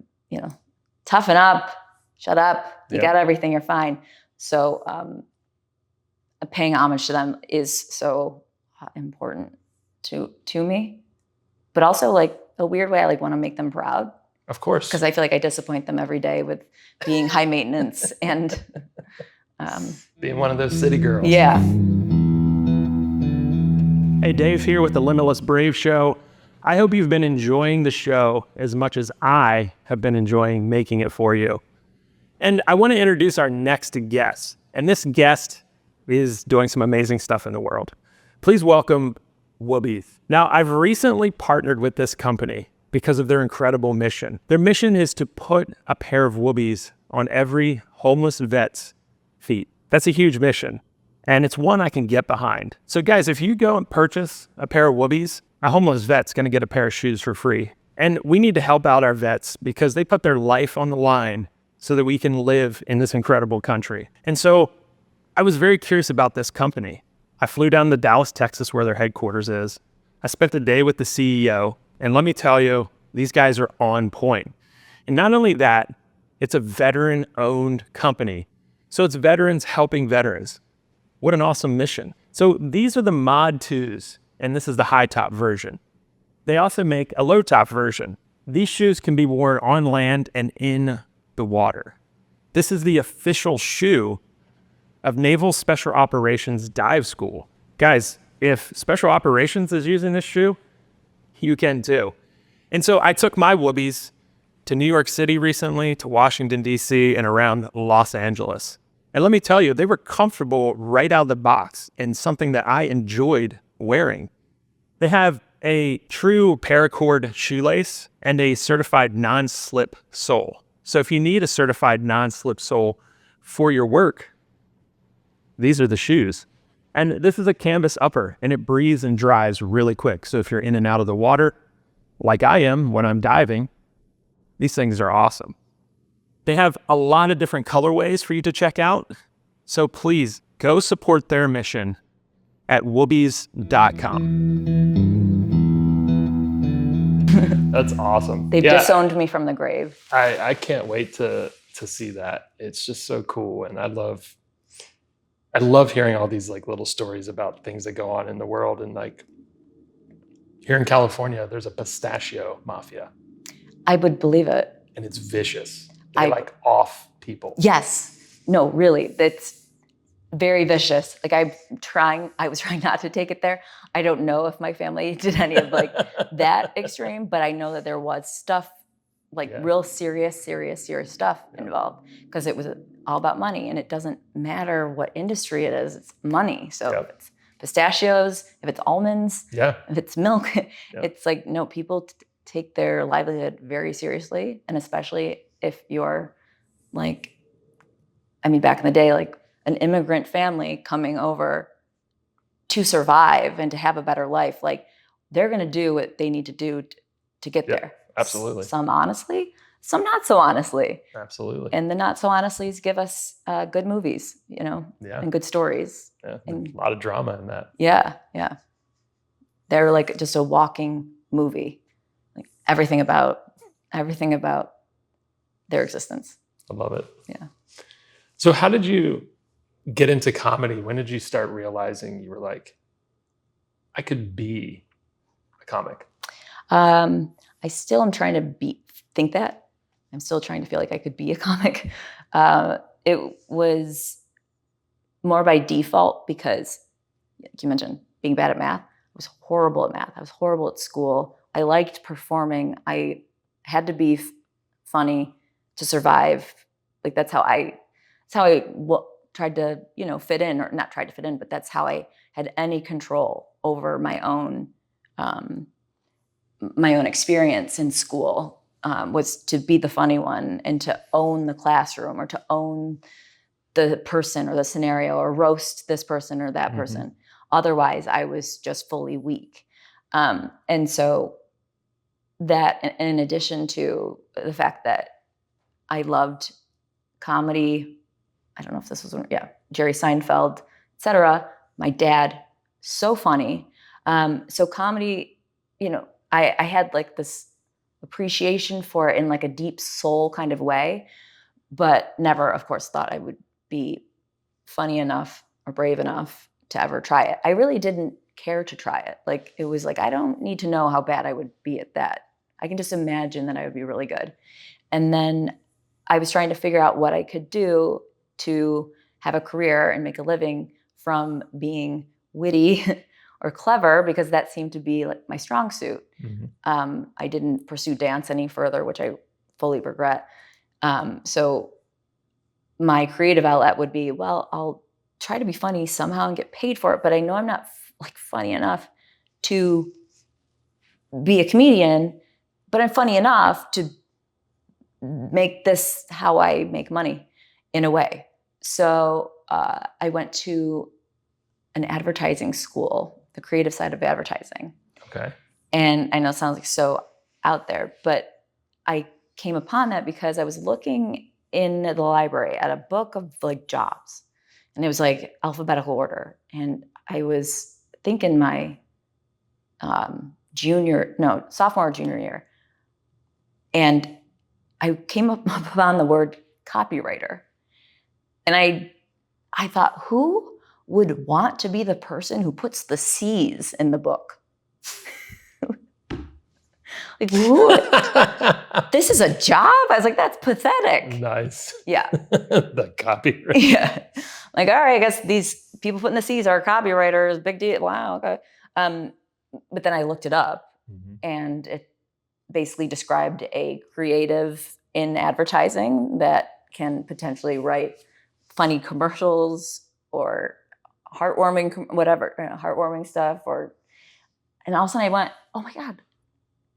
toughen up, shut up, you got everything, you're fine. So paying homage to them is so important to me, but also like a weird way, I like want to make them proud.
Of course.
Because I feel like I disappoint them every day with being high maintenance and
being one of those city girls.
Yeah.
Hey, Dave here with the Limitless Brave Show. I hope you've been enjoying the show as much as I have been enjoying making it for you. And I want to introduce our next guest. And this guest is doing some amazing stuff in the world. Please welcome Woobies. Now, I've recently partnered with this company because of their incredible mission. Their mission is to put a pair of Woobies on every homeless vet's feet. That's a huge mission. And it's one I can get behind. So guys, if you go and purchase a pair of Woobies, a homeless vet's gonna get a pair of shoes for free. And we need to help out our vets because they put their life on the line so that we can live in this incredible country. And so I was very curious about this company. I flew down to Dallas, Texas, where their headquarters is. I spent the day with the CEO, and let me tell you, these guys are on point. And not only that, it's a veteran-owned company. So it's veterans helping veterans. What an awesome mission. So these are the Mod 2s, and this is the high top version. They also make a low top version. These shoes can be worn on land and in the water. This is the official shoe of Naval Special Operations Dive School. Guys, if Special Operations is using this shoe, you can too. And so I took my Woobies to New York City recently, to Washington, D.C., and around Los Angeles. And let me tell you, they were comfortable right out of the box and something that I enjoyed wearing. They have a true paracord shoelace and a certified non-slip sole. So if you need a certified non-slip sole for your work, these are the shoes. And this is a canvas upper, and it breathes and dries really quick. So if you're in and out of the water, like I am when I'm diving, these things are awesome. They have a lot of different colorways for you to check out. So please go support their mission at woobies.com.
That's awesome.
They've disowned me from the grave.
I can't wait to see that. It's just so cool. And I love hearing all these like little stories about things that go on in the world. And like here in California, there's a pistachio mafia.
I would believe it.
And it's vicious. They're like off people.
Yes. No, really. That's very vicious. Like I was trying not to take it there. I don't know if my family did any of like that extreme, but I know that there was stuff like real serious stuff involved because it was all about money, and it doesn't matter what industry it is, it's money. So it's pistachios, if it's almonds,
Yeah.
if it's milk. It's like, no, people take their livelihood very seriously. And especially if you're like, I mean, back in the day, like an immigrant family coming over to survive and to have a better life, like they're going to do what they need to do to get there.
Absolutely.
Some honestly, some not so honestly.
Absolutely.
And the not so honestlys give us good movies, and good stories.
Yeah.
And
A lot of drama in that.
Yeah. They're like just a walking movie, like everything about their existence.
I love it.
Yeah.
So how did you get into comedy? When did you start realizing you were like, I could be a comic?
I still am trying to think that. I'm still trying to feel like I could be a comic. It was more by default because, like you mentioned, being bad at math. I was horrible at math. I was horrible at school. I liked performing. I had to be funny to survive. Like that's how I tried to, fit in, or not tried to fit in, but that's how I had any control over my own experience in school, was to be the funny one and to own the classroom, or to own the person or the scenario, or roast this person or that person. Otherwise, I was just fully weak. And so that, in addition to the fact that I loved comedy, I don't know if this was, Jerry Seinfeld, etc. My dad, so funny. So comedy, I had like this appreciation for it in like a deep soul kind of way, but never, of course, thought I would be funny enough or brave enough to ever try it. I really didn't care to try it. Like, it was like, I don't need to know how bad I would be at that. I can just imagine that I would be really good. And then I was trying to figure out what I could do to have a career and make a living from being witty or clever, because that seemed to be like my strong suit. I didn't pursue dance any further, which I fully regret. So my creative outlet would be, well, I'll try to be funny somehow and get paid for it, but I know I'm not like funny enough to be a comedian, but I'm funny enough to make this how I make money in a way. So I went to an advertising school, the creative side of advertising.
Okay.
And I know it sounds like so out there, but I came upon that because I was looking in the library at a book of like jobs, and it was like alphabetical order. And I was thinking my sophomore or junior year. And I came upon the word copywriter. And I thought, who would want to be the person who puts the C's in the book? Like, who? This is a job? I was like, that's pathetic.
Nice.
Yeah.
The copywriter.
Yeah. Like, all right, I guess these people putting the C's are copywriters. Big deal. Wow. Okay. But then I looked it up, and it basically described a creative in advertising that can potentially write funny commercials or heartwarming, whatever, heartwarming stuff. And all of a sudden I went, oh my God,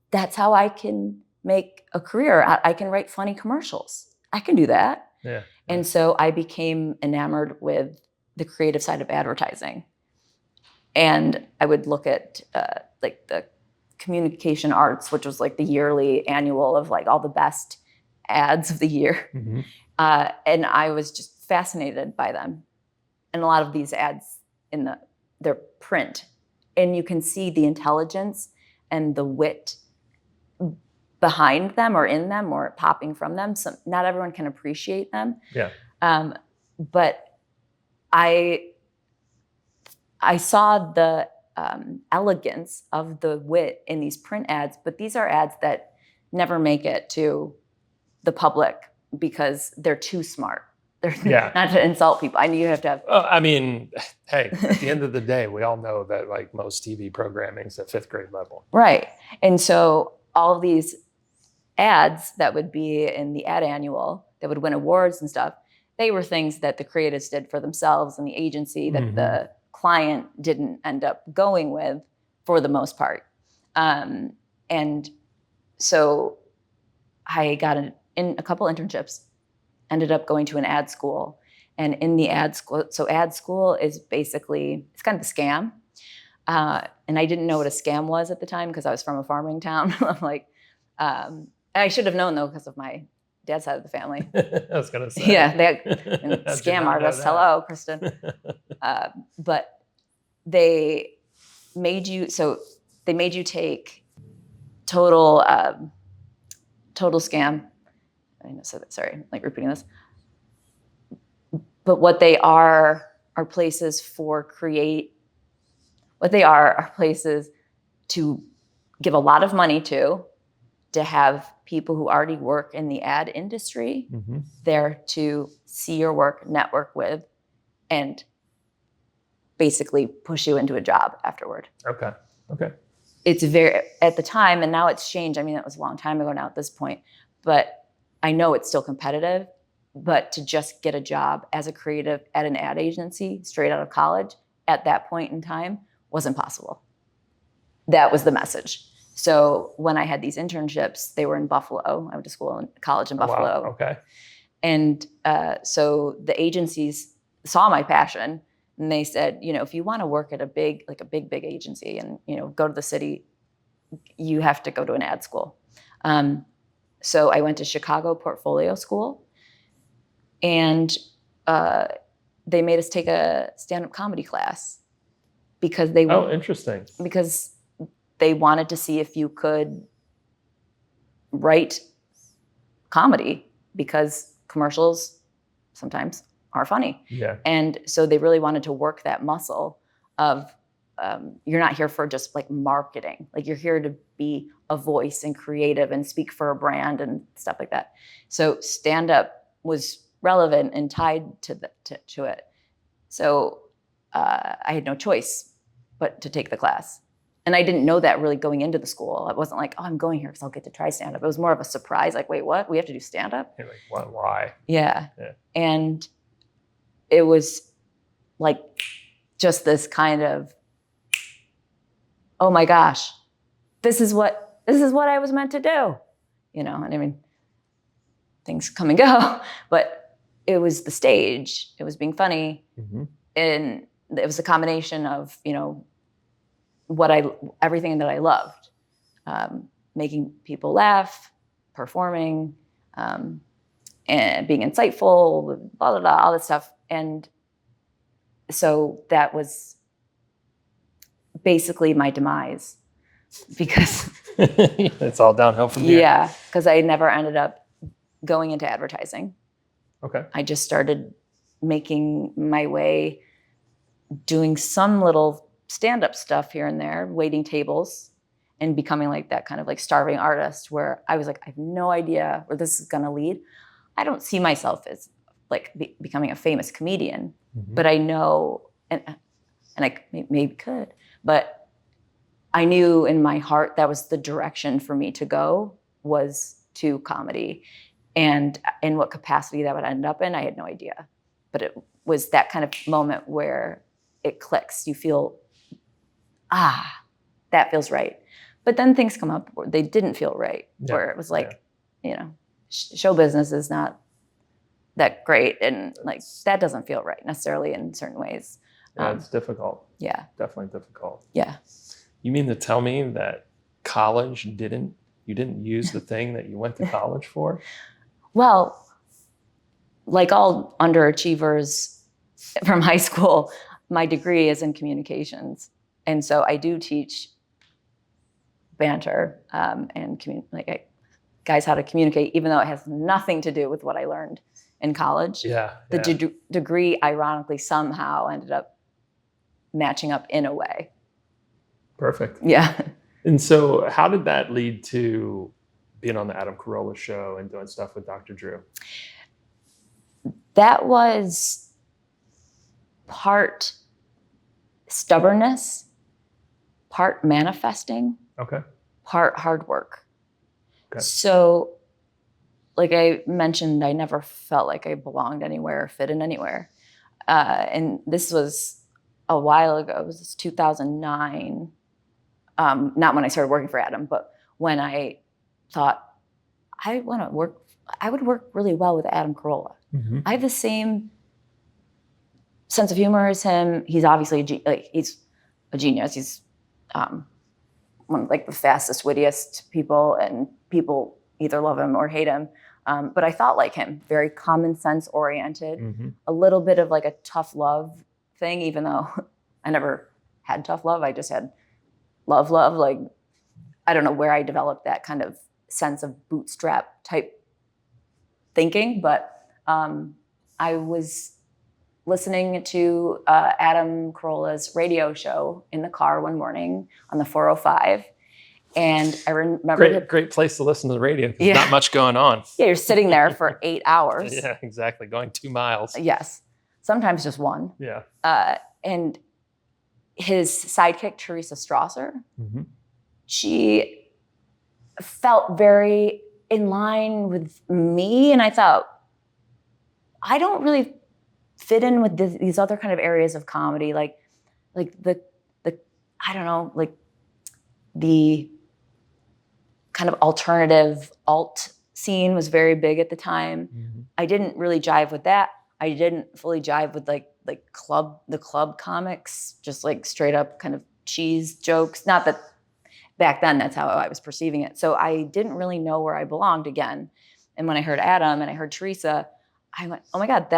that's how I can make a career. I can write funny commercials. I can do that.
Yeah.
And so I became enamored with the creative side of advertising. And I would look at like the communication arts, which was like the yearly annual of like all the best ads of the year. And I was just fascinated by them. And a lot of these ads in their print. And you can see the intelligence and the wit behind them or in them or popping from them. So not everyone can appreciate them.
Yeah.
But I saw the elegance of the wit in these print ads, but these are ads that never make it to the public because they're too smart. They're not to insult people. I know you have to have.
I mean, hey, at the end of the day, we all know that like most TV programming is at 5th grade level.
Right. And so all of these ads that would be in the ad annual that would win awards and stuff, they were things that the creatives did for themselves and the agency that the client didn't end up going with for the most part. And so I got in a couple internships, ended up going to an ad school. And in the ad school, so ad school is basically, it's kind of a scam. And I didn't know what a scam was at the time because I was from a farming town. I'm like, I should have known though because of my dad's side of the family.
I was going to say.
Yeah, they
How'd you
scam
not know
artists.
that?
Hello, Kristen. But they made you take total scam. I know, so sorry, I'm like repeating this. But what they are places are places to give a lot of money to have people who already work in the ad industry there to see your work, network with, and basically push you into a job afterward.
Okay.
It's very, at the time, and now it's changed. I mean, that was a long time ago now at this point, but I know it's still competitive, but to just get a job as a creative at an ad agency straight out of college at that point in time wasn't possible. That was the message. So when I had these internships, they were in Buffalo. I went to school and college in Buffalo.
Wow. Okay.
And so the agencies saw my passion and they said, if you want to work at a big agency and, go to the city, you have to go to an ad school. So I went to Chicago Portfolio School and they made us take a stand-up comedy class because
interesting.
Because they wanted to see if you could write comedy because commercials sometimes are funny.
Yeah.
And so they really wanted to work that muscle of you're not here for just like marketing. Like you're here to be a voice and creative and speak for a brand and stuff like that. So stand-up was relevant and tied to it. So I had no choice but to take the class. And I didn't know that really going into the school. It wasn't like, oh, I'm going here because I'll get to try stand-up. It was more of a surprise, like, wait, what? We have to do stand-up?
You're like, what? Why?
Yeah. And it was like just this kind of, oh my gosh, this is what I was meant to do. And I mean, things come and go, but it was the stage. It was being funny. And it was a combination of, everything that I loved, making people laugh, performing, and being insightful, blah, blah, blah, all this stuff. And so that was basically my demise because
it's all downhill from here.
Yeah, because I never ended up going into advertising.
Okay.
I just started making my way, doing some little stand-up stuff here and there, waiting tables, and becoming like that kind of like starving artist where I was like, I have no idea where this is going to lead. I don't see myself as like becoming a famous comedian, but I know, and I maybe could, but I knew in my heart that was the direction for me to go, was to comedy. And in what capacity that would end up in, I had no idea. But it was that kind of moment where it clicks. You feel, that feels right. But then things come up where they didn't feel right, where it was like, show business is not that great. And like, that doesn't feel right necessarily in certain ways.
Yeah, it's difficult.
Yeah.
Definitely difficult.
Yeah.
You mean to tell me that college you didn't use the thing that you went to college for?
Well, like all underachievers from high school, my degree is in communications. And so I do teach banter and guys how to communicate, even though it has nothing to do with what I learned in college. The degree, ironically, somehow ended up matching up in a way.
Perfect.
Yeah.
And so how did that lead to being on the Adam Carolla show and doing stuff with Dr. Drew?
That was part stubbornness, part manifesting, part hard work. Okay. So, like I mentioned, I never felt like I belonged anywhere or fit in anywhere. And this was a while ago. It was 2009. Not when I started working for Adam, but when I thought I would work really well with Adam Carolla.
Mm-hmm.
I have the same sense of humor as him. He's obviously he's a genius. He's one of the fastest, wittiest people, and people either love him or hate him. But I thought like him, very common sense oriented,
Mm-hmm.
a little bit of a tough love thing, even though I never had tough love. I just had love. I don't know where I developed that kind of sense of bootstrap type thinking, but I was listening to Adam Carolla's radio show in the car one morning on the 405. And I remember
Great place to listen to the radio.
Yeah.
Not much going on.
Yeah, you're sitting there for 8 hours.
Yeah, exactly. Going 2 miles.
Yes. Sometimes just one.
Yeah.
And his sidekick, Teresa Strasser,
Mm-hmm.
she felt very in line with me. And I thought, I don't really fit in with these other kind of areas of comedy, like the I don't know, the kind of alternative alt scene was very big at the time.
Mm-hmm.
I didn't really jive with that. I didn't fully jive with the club comics, just straight up kind of cheese jokes. Not that back then that's how I was perceiving it. So I didn't really know where I belonged again. And when I heard Adam and I heard Teresa, I went, oh my God,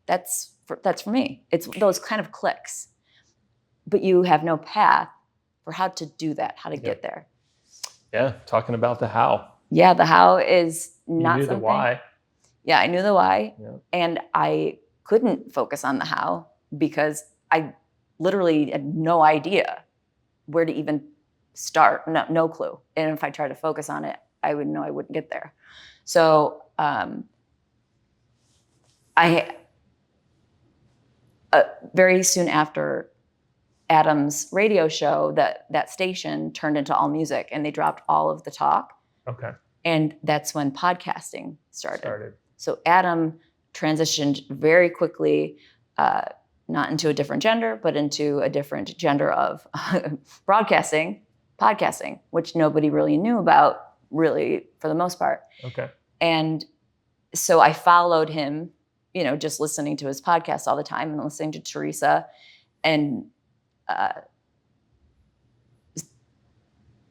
that's for me. It's those kind of clicks, but you have no path for how to do that, how to get there.
Yeah. Talking about the how.
Yeah, the how is
You
not
knew
something.
the why.
Yeah, I knew the why,
Yeah.
and I couldn't focus on the how because I literally had no idea where to even start. No clue. And if I tried to focus on it, I would know I wouldn't get there. So I very soon after Adam's radio show, that station turned into All Music, and they dropped all of the talk.
Okay.
And that's when podcasting started. So Adam transitioned very quickly, not into a different gender, but into a different gender of podcasting, which nobody really knew about, really, for the most part.
Okay.
And so I followed him, just listening to his podcast all the time and listening to Teresa, and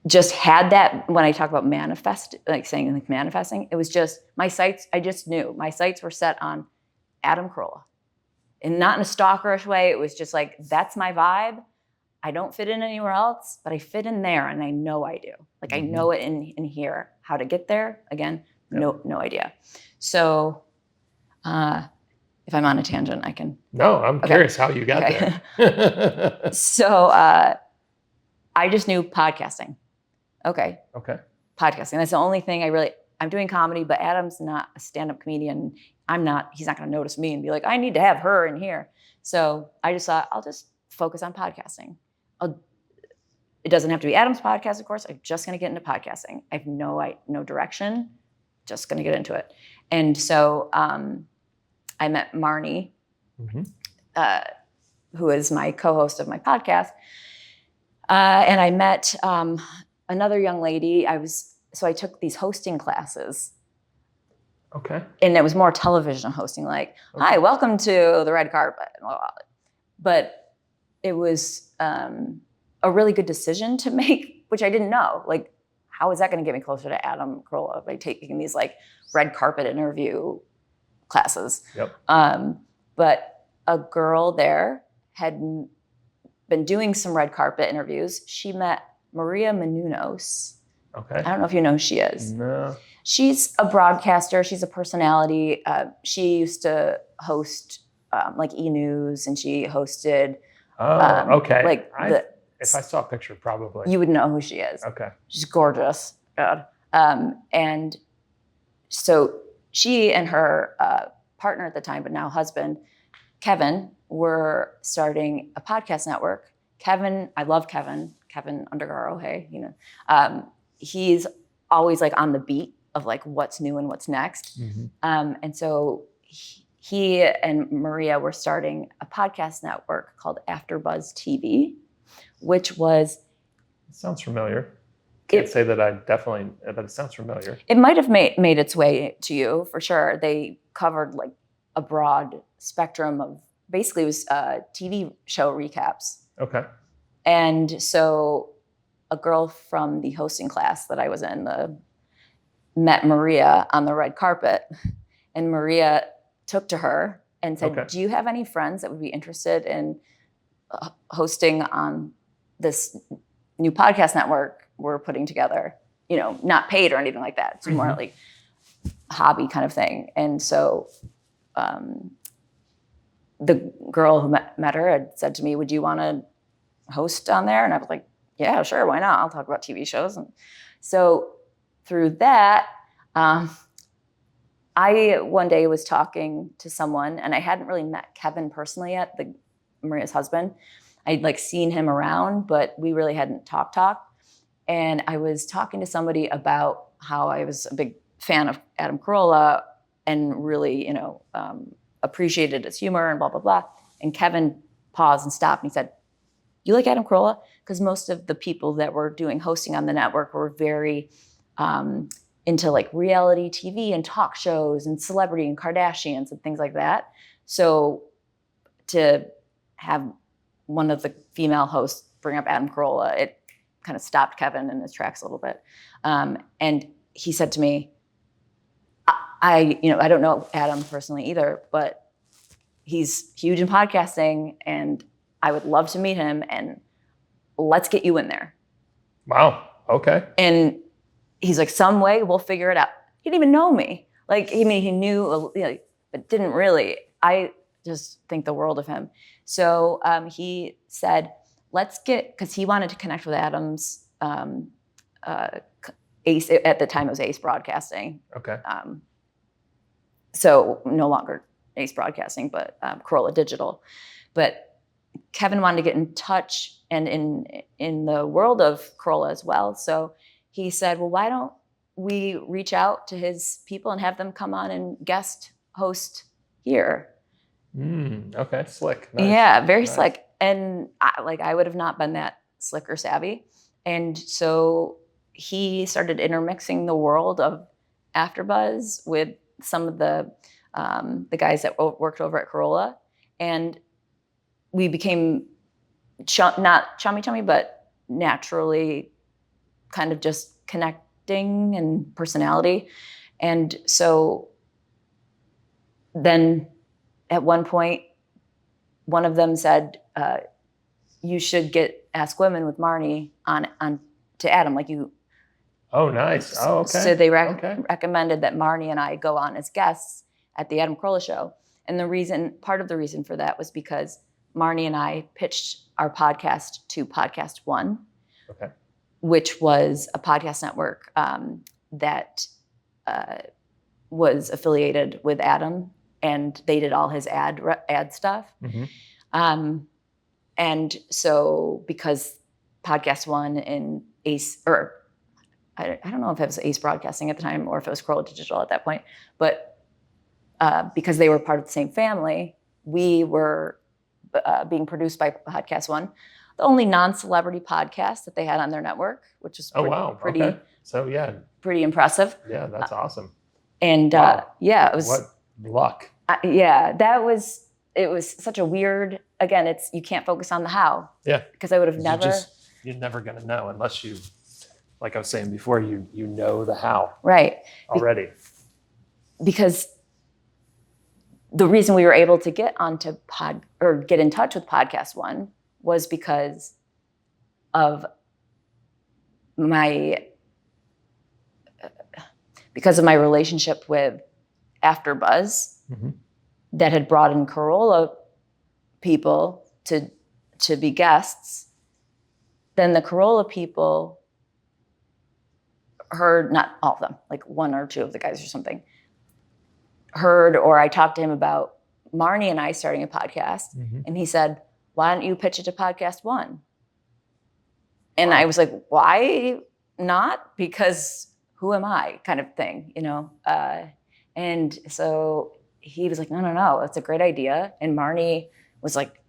just had that. When I talk about manifesting, it was just my sights. I just knew my sights were set on Adam Carolla, and not in a stalkerish way. It was just that's my vibe. I don't fit in anywhere else, but I fit in there, and I know I do. I know it in here. How to get there? Again, no idea. So, if I'm on a tangent, I can.
No, I'm curious how you got there.
So, I just knew podcasting. Okay. Podcasting. That's the only thing I'm doing comedy, but Adam's not a stand-up comedian. He's not going to notice me and be like, I need to have her in here. So I just thought, I'll just focus on podcasting. It doesn't have to be Adam's podcast, of course. I'm just going to get into podcasting. I have no direction, just going to get into it. And so I met Marnie, who is my co-host of my podcast. And I met another young lady. I took these hosting classes.
Okay.
And it was more television hosting, hi, welcome to the red carpet. But it was a really good decision to make, which I didn't know. How is that going to get me closer to Adam Carolla by taking these red carpet interview classes?
Yep.
But a girl there had been doing some red carpet interviews. She met Maria Menounos.
Okay.
I don't know if you know who she is.
No.
She's a broadcaster. She's a personality. She used to host E! News, and she hosted.
Okay. If I saw a picture, probably.
You would know who she is.
Okay.
She's gorgeous. God. And so she and her partner at the time, but now husband, Kevin, were starting a podcast network. Kevin, I love Kevin Undergaro. Hey, he's always on the beat of what's new and what's next.
Mm-hmm.
And so he and Maria were starting a podcast network called AfterBuzz TV, which was...
Sounds familiar. Can't say that I definitely, but it sounds familiar.
It might have made its way to you for sure. They covered like a broad spectrum of, basically it was TV show recaps.
Okay.
And so a girl from the hosting class that I was in met Maria on the red carpet, and Maria took to her and said,
Okay.
do you have any friends that would be interested in hosting on this new podcast network we're putting together? You know, not paid or anything like that. It's more like hobby kind of thing. And so the girl who met her had said to me, would you want to host on there? And I was like, yeah, sure, why not? I'll talk about TV shows. And so through that, I one day was talking to someone, and I hadn't really met Kevin personally yet, Maria's husband. I'd like seen him around, but we really hadn't talked. And I was talking to somebody about how I was a big fan of Adam Carolla and really, appreciated his humor and blah, blah, blah. And Kevin paused and stopped and he said, you like Adam Carolla? Because most of the people that were doing hosting on the network were very into like reality TV and talk shows and celebrity and Kardashians and things like that. So to have one of the female hosts bring up Adam Carolla, it kind of stopped Kevin in his tracks a little bit. And he said to me, I don't know Adam personally either, but he's huge in podcasting and I would love to meet him and let's get you in there.
Wow. Okay.
And he's like, some way we'll figure it out. He didn't even know me. Like, he knew, but didn't really. I just think the world of him. So he said, because he wanted to connect with Adam's Ace, at the time it was Ace Broadcasting.
Okay.
So no longer Ace Broadcasting, but Carolla Digital. But Kevin wanted to get in touch and in the world of Carolla as well. So he said, well, why don't we reach out to his people and have them come on and guest host here?
Okay, slick. Nice.
Yeah, very
Nice.
slick. And I would have not been that slick or savvy. And so he started intermixing the world of AfterBuzz with some of the guys that worked over at Carolla. And we became not chummy, but naturally kind of just connecting and personality. And so then at one point, one of them said, you should get Ask Women with Marnie on to Adam, like you.
Oh, nice. Oh, okay.
So they recommended that Marnie and I go on as guests at the Adam Carolla show. And part of the reason for that was because Marnie and I pitched our podcast to Podcast One,
okay,
which was a podcast network that was affiliated with Adam, and they did all his ad stuff. And so because Podcast One and Ace, or I don't know if it was Ace Broadcasting at the time or if it was Carolla Digital at that point, but because they were part of the same family, we were being produced by Podcast One, the only non-celebrity podcast that they had on their network, which is pretty,
okay. So yeah,
pretty impressive.
Yeah, that's awesome.
And
wow.
Yeah, it was
what luck.
It was such a weird. Again, you can't focus on the how.
Yeah,
because I would have never.
You're never gonna know unless you, like I was saying before, you know the how.
Right.
Already.
Because the reason we were able to get onto get in touch with Podcast One was because of my relationship with AfterBuzz that had brought in Carolla people to be guests. Then the Carolla people heard, not all of them, like one or two of the guys or something, heard, or I talked to him about Marnie and I starting a podcast, and he said, why don't you pitch it to Podcast One? And I was like, why not? Because who am I, kind of thing, And so he was like, no, that's a great idea. And Marnie was like,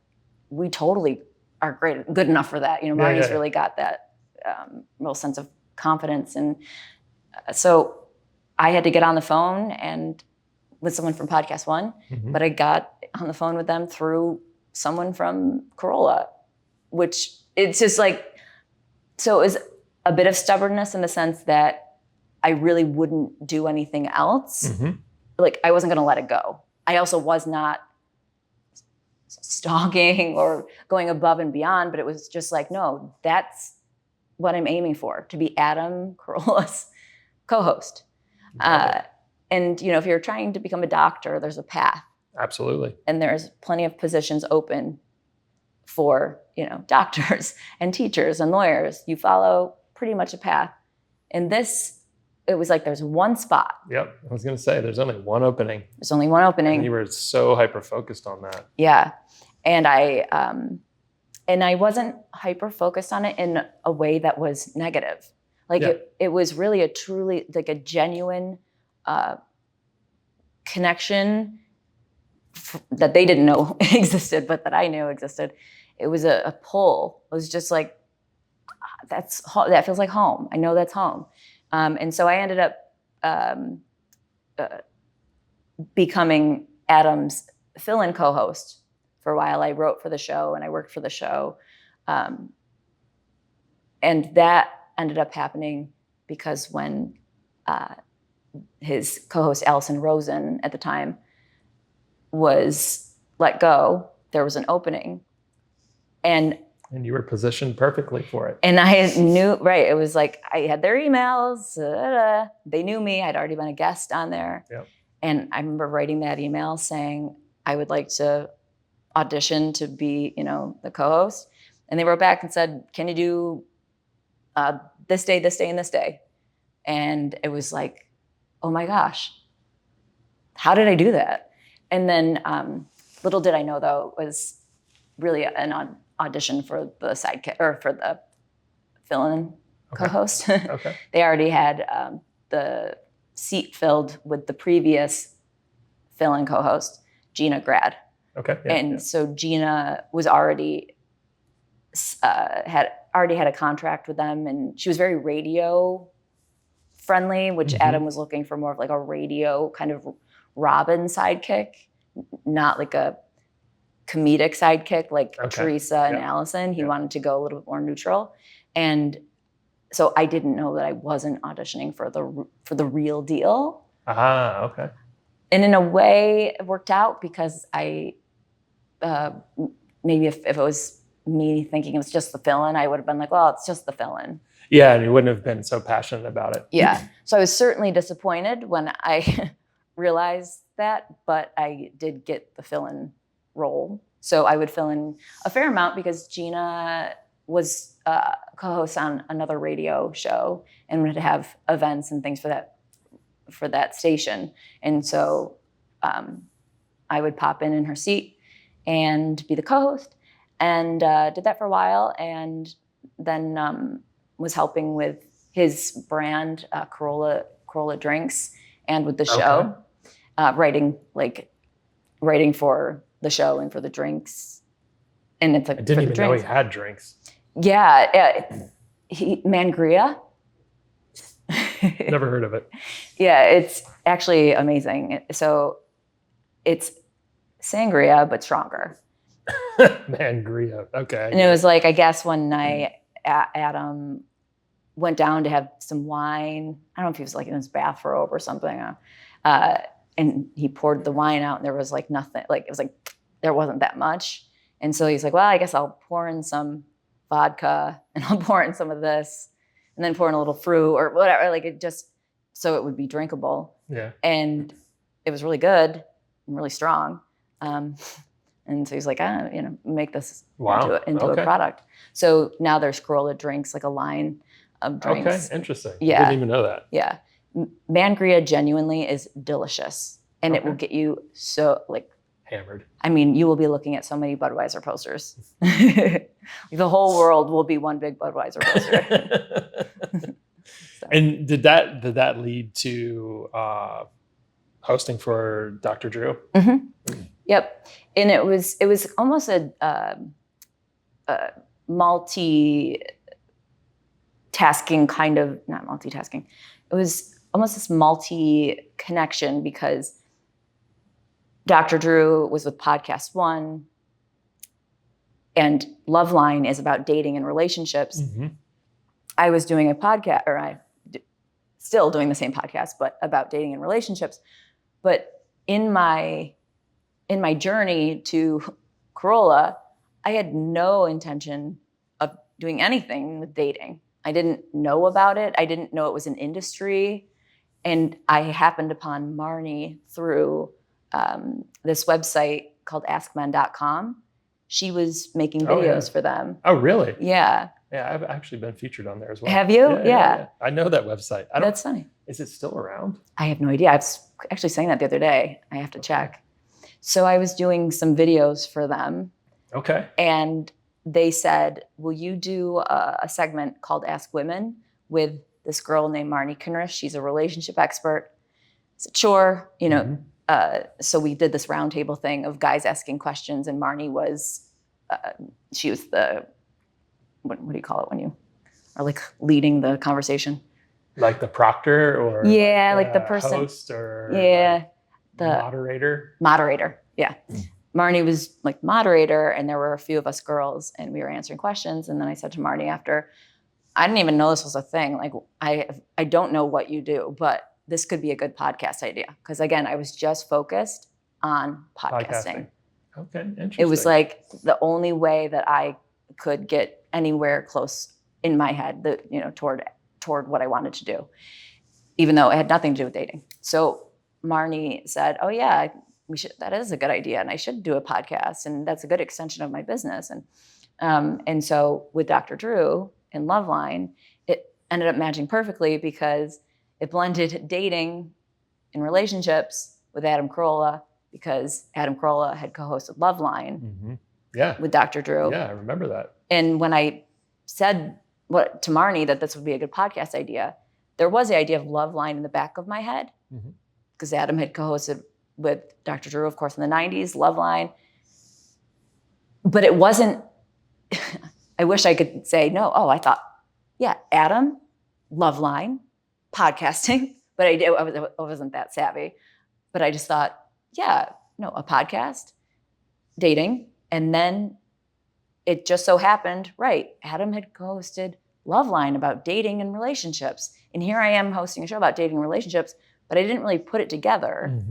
we totally are good enough for that. Marnie's really got that real sense of confidence. And so I had to get on the phone and with someone from Podcast One, but I got on the phone with them through someone from Carolla, which it's just like, so it was a bit of stubbornness in the sense that I really wouldn't do anything else. Like I wasn't going to let it go. I also was not stalking or going above and beyond, but it was just like, no, that's what I'm aiming for, to be Adam Carolla's co-host. And if you're trying to become a doctor, there's a path.
Absolutely.
And there's plenty of positions open for, doctors and teachers and lawyers. You follow pretty much a path. And it was like there's one spot.
Yep. I was going to say there's only one opening.
There's only one opening.
And you were so hyper-focused on that.
Yeah. And I wasn't hyper-focused on it in a way that was negative. Like it was really a truly like a genuine connection that they didn't know existed, but that I knew existed. It was a pull. It was just like, that feels like home. I know that's home. And so I ended up becoming Adam's fill-in co-host for a while. I wrote for the show and I worked for the show. And that ended up happening because when his co-host Allison Rosen at the time was let go, there was an opening. And
you were positioned perfectly for it.
And I knew, right, it was like I had their emails. They knew me. I'd already been a guest on there.
Yep.
And I remember writing that email saying, I would like to audition to be, the co-host. And they wrote back and said, can you do this day, and this day? And it was like, oh my gosh, how did I do that? And then little did I know, though, it was really an audition for the sidekick or for the fill-in co-host.
Okay.
They already had the seat filled with the previous fill-in co-host, Gina Grad.
Okay.
So Gina was already had a contract with them, and she was very radio friendly, which Adam was looking for more of like a radio kind of Robin sidekick, not like a comedic sidekick like Teresa and Allison. He wanted to go a little bit more neutral. And so I didn't know that I wasn't auditioning for the real deal.
Okay.
And in a way it worked out because I maybe if it was me thinking it was just the fill-in, I would have been like, well, it's just the fill-in.
Yeah, and you wouldn't have been so passionate about it.
Yeah. So I was certainly disappointed when I realized that, but I did get the fill-in role. So I would fill in a fair amount because Gina was co-host on another radio show and would have events and things for that station. And so I would pop in her seat and be the co-host, and did that for a while, and then was helping with his brand, Carolla Drinks, and with the show, writing for the show and for the drinks. And it's like,
I didn't even know he had drinks.
Yeah. Mangria.
Never heard of it.
Yeah, it's actually amazing. So it's sangria, but stronger.
Mangria. Okay.
And it was like, I guess one night Adam went down to have some wine. I don't know if he was like in his bathrobe or something. And he poured the wine out and there was like nothing, like it was like, there wasn't that much. And so he's like, well, I guess I'll pour in some vodka and I'll pour in some of this and then pour in a little fruit or whatever. Like it just, so it would be drinkable.
Yeah.
And it was really good and really strong. And so he's like, make this into a product. So now there's Carolla Drinks, like a line of drinks.
Okay, interesting.
Yeah.
I didn't even know that.
Yeah. Mangria genuinely is delicious. And it will get you so like
hammered.
I mean, you will be looking at so many Budweiser posters. The whole world will be one big Budweiser poster.
So. And did that lead to hosting for Dr. Drew.
Yep. And it was almost a multi-tasking kind of, not multitasking. It was almost this multi-connection because Dr. Drew was with Podcast One and Loveline is about dating and relationships. I was doing a podcast, or still doing the same podcast, but about dating and relationships. But in my journey to Carolla, I had no intention of doing anything with dating. I didn't know about it. I didn't know it was an industry. And I happened upon Marnie through this website called askmen.com. She was making videos for them.
Oh, really?
Yeah.
Yeah, I've actually been featured on there as well.
Have you? Yeah.
I know that website.
That's funny.
Is it still around?
I have no idea. I was actually saying that the other day. I have to check. So I was doing some videos for them. Okay. And they said, will you do a segment called Ask Women with this girl named Marnie Kinrich? She's a relationship expert. I said, sure. So we did this roundtable thing of guys asking questions, and Marnie was, she was the, what do you call it when you are like leading the conversation?
Like the proctor or
like the person.
Host or
the
moderator?
Moderator, yeah. Marnie was like moderator, and there were a few of us girls, and we were answering questions. And then I said to Marnie after, I didn't even know this was a thing. Like, I don't know what you do, but this could be a good podcast idea. Because again, I was just focused on podcasting.
Okay, interesting.
It was like the only way that I could get anywhere close in my head, toward what I wanted to do, even though it had nothing to do with dating. So Marnie said, oh yeah, that is a good idea. And I should do a podcast, and that's a good extension of my business. And so with Dr. Drew and Loveline, it ended up matching perfectly because it blended dating and relationships with Adam Carolla, because Adam Carolla had co-hosted Loveline with Dr. Drew.
Yeah, I remember that.
And when I said to Marnie that this would be a good podcast idea, there was the idea of Loveline in the back of my head, because Adam had co-hosted with Dr. Drew, of course, in the 90s, Loveline. But it wasn't, I wish I could say, no, I thought, yeah, Adam, Loveline, podcasting, but I wasn't that savvy. But I just thought, yeah, no, a podcast, dating, and then it just so happened, right, Adam had co-hosted Loveline about dating and relationships. And here I am hosting a show about dating and relationships, but I didn't really put it together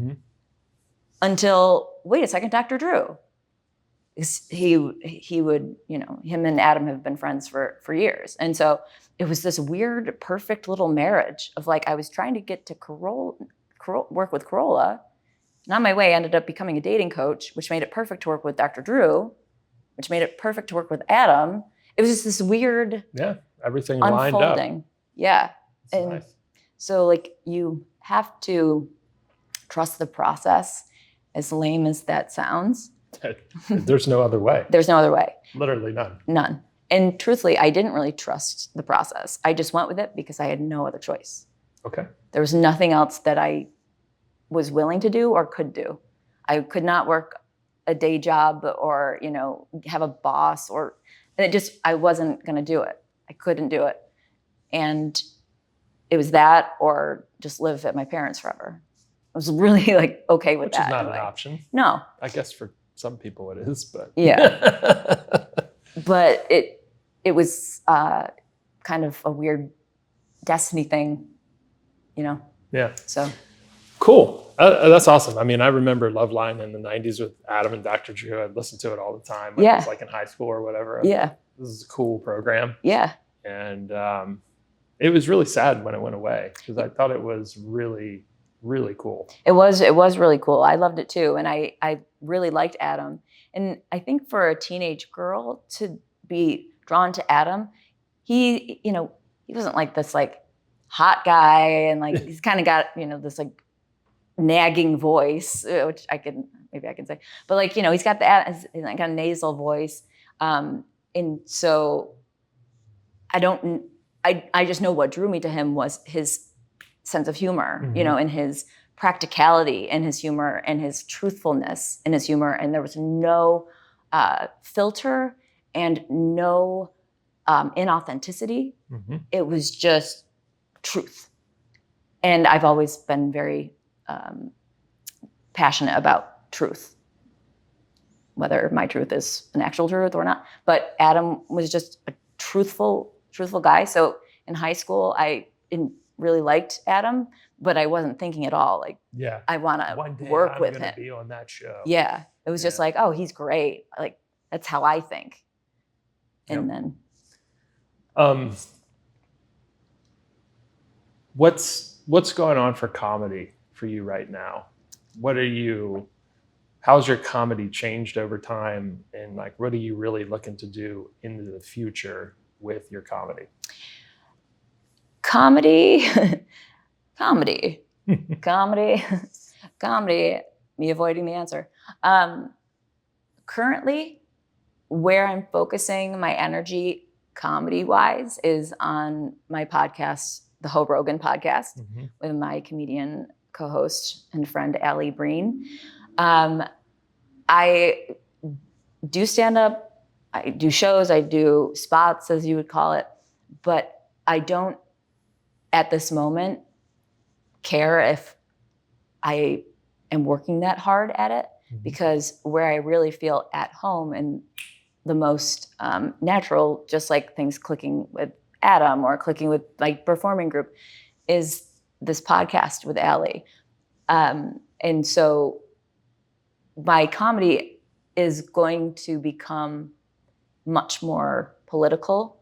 until, wait a second, Dr. Drew. He would, him and Adam have been friends for years. And so it was this weird, perfect little marriage of like, I was trying to get to work with Carolla. And on my way, I ended up becoming a dating coach, which made it perfect to work with Dr. Drew, which made it perfect to work with Adam. It was just this weird
everything
unfolding.
Lined up.
Yeah.
That's
and
nice.
So like you have to trust the process, as lame as that sounds.
There's no other way.
There's no other way.
Literally none.
None. And truthfully, I didn't really trust the process. I just went with it because I had no other choice.
Okay. There
was nothing else that I was willing to do or could do. I could not work a day job or, have a boss I wasn't going to do it. I couldn't do it. And it was that or just live at my parents' forever. I was really like okay with
that. Which is not an option.
No.
I guess for some people it is, but.
Yeah. But it was kind of a weird destiny thing,
Yeah.
So.
Cool. That's awesome. I mean, I remember Loveline in the 90s with Adam and Dr. Drew. I'd listen to it all the time. I was like in high school or whatever.
Yeah.
This is a cool program.
Yeah.
And it was really sad when it went away because I thought it was really, really cool.
It was really cool. I loved it too. And I really liked Adam. And I think for a teenage girl to be drawn to Adam, he wasn't like this like hot guy and like he's kind of got, this like nagging voice, which maybe I can say, but like, he's got the like a nasal voice. And so I just know what drew me to him was his sense of humor, and his practicality in his humor and his truthfulness in his humor, and there was no filter and no inauthenticity.
Mm-hmm.
It was just truth. And I've always been very passionate about truth, whether my truth is an actual truth or not. But Adam was just a truthful guy. So in high school, I really liked Adam, but I wasn't thinking at all like,
Yeah.
I want
One
to
day
work
I'm
with
gonna
him.
be on that show.
Yeah, it was just
Yeah.
like, oh, he's great. Like that's how I think. And
Yep.
then
What's going on for comedy for you right now? How's your comedy changed over time, and like what are you really looking to do into the future with your comedy?
comedy, comedy. Me avoiding the answer. Currently, where I'm focusing my energy comedy-wise is on my podcast, the Hoe Rogan Podcast,
Mm-hmm.
with my comedian co-host and friend Allie Breen. I do stand-up, I do shows, I do spots, as you would call it, but I don't, at this moment, care if I am working that hard at it,
Mm-hmm.
because where I really feel at home and the most natural, just like things clicking with Adam or clicking with like performing group, is this podcast with Allie. And so my comedy is going to become much more political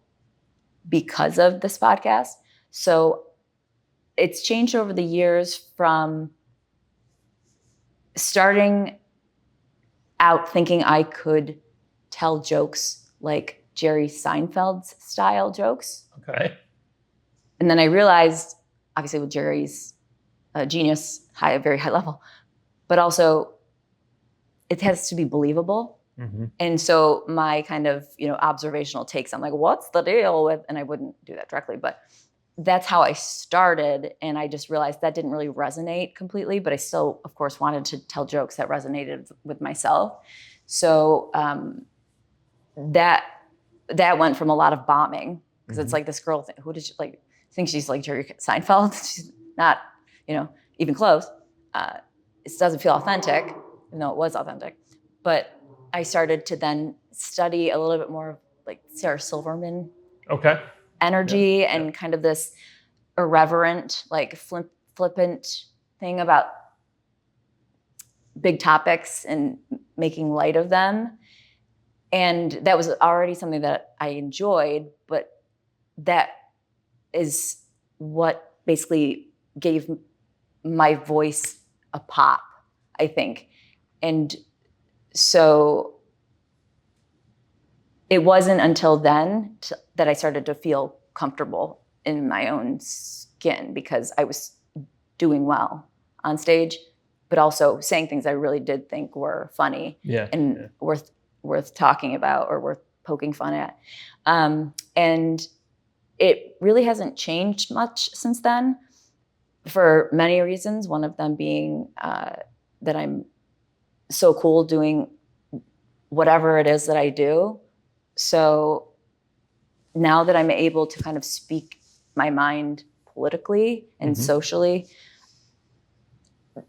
because of this podcast. So it's changed over the years from starting out thinking I could tell jokes like Jerry Seinfeld's style jokes.
Okay.
And then I realized, obviously with Jerry's genius, very high level, but also it has to be believable.
Mm-hmm.
And so my kind of, observational takes, I'm like, what's the deal with, and I wouldn't do that directly, but that's how I started. And I just realized that didn't really resonate completely, but I still, of course, wanted to tell jokes that resonated with myself. So that went from a lot of bombing, because it's like this girl, who did she like, think she's like Jerry Seinfeld? She's not, even close. It doesn't feel authentic, even though it was authentic. But I started to then study a little bit more of like Sarah Silverman
Okay.
energy and kind of this irreverent, like flippant thing about big topics and making light of them. And that was already something that I enjoyed, but that is what basically gave my voice a pop, I think. And so it wasn't until then that I started to feel comfortable in my own skin, because I was doing well on stage, but also saying things I really did think were funny and worth talking about or worth poking fun at. And it really hasn't changed much since then, for many reasons. One of them being that I'm so cool doing whatever it is that I do. So now that I'm able to kind of speak my mind politically and socially,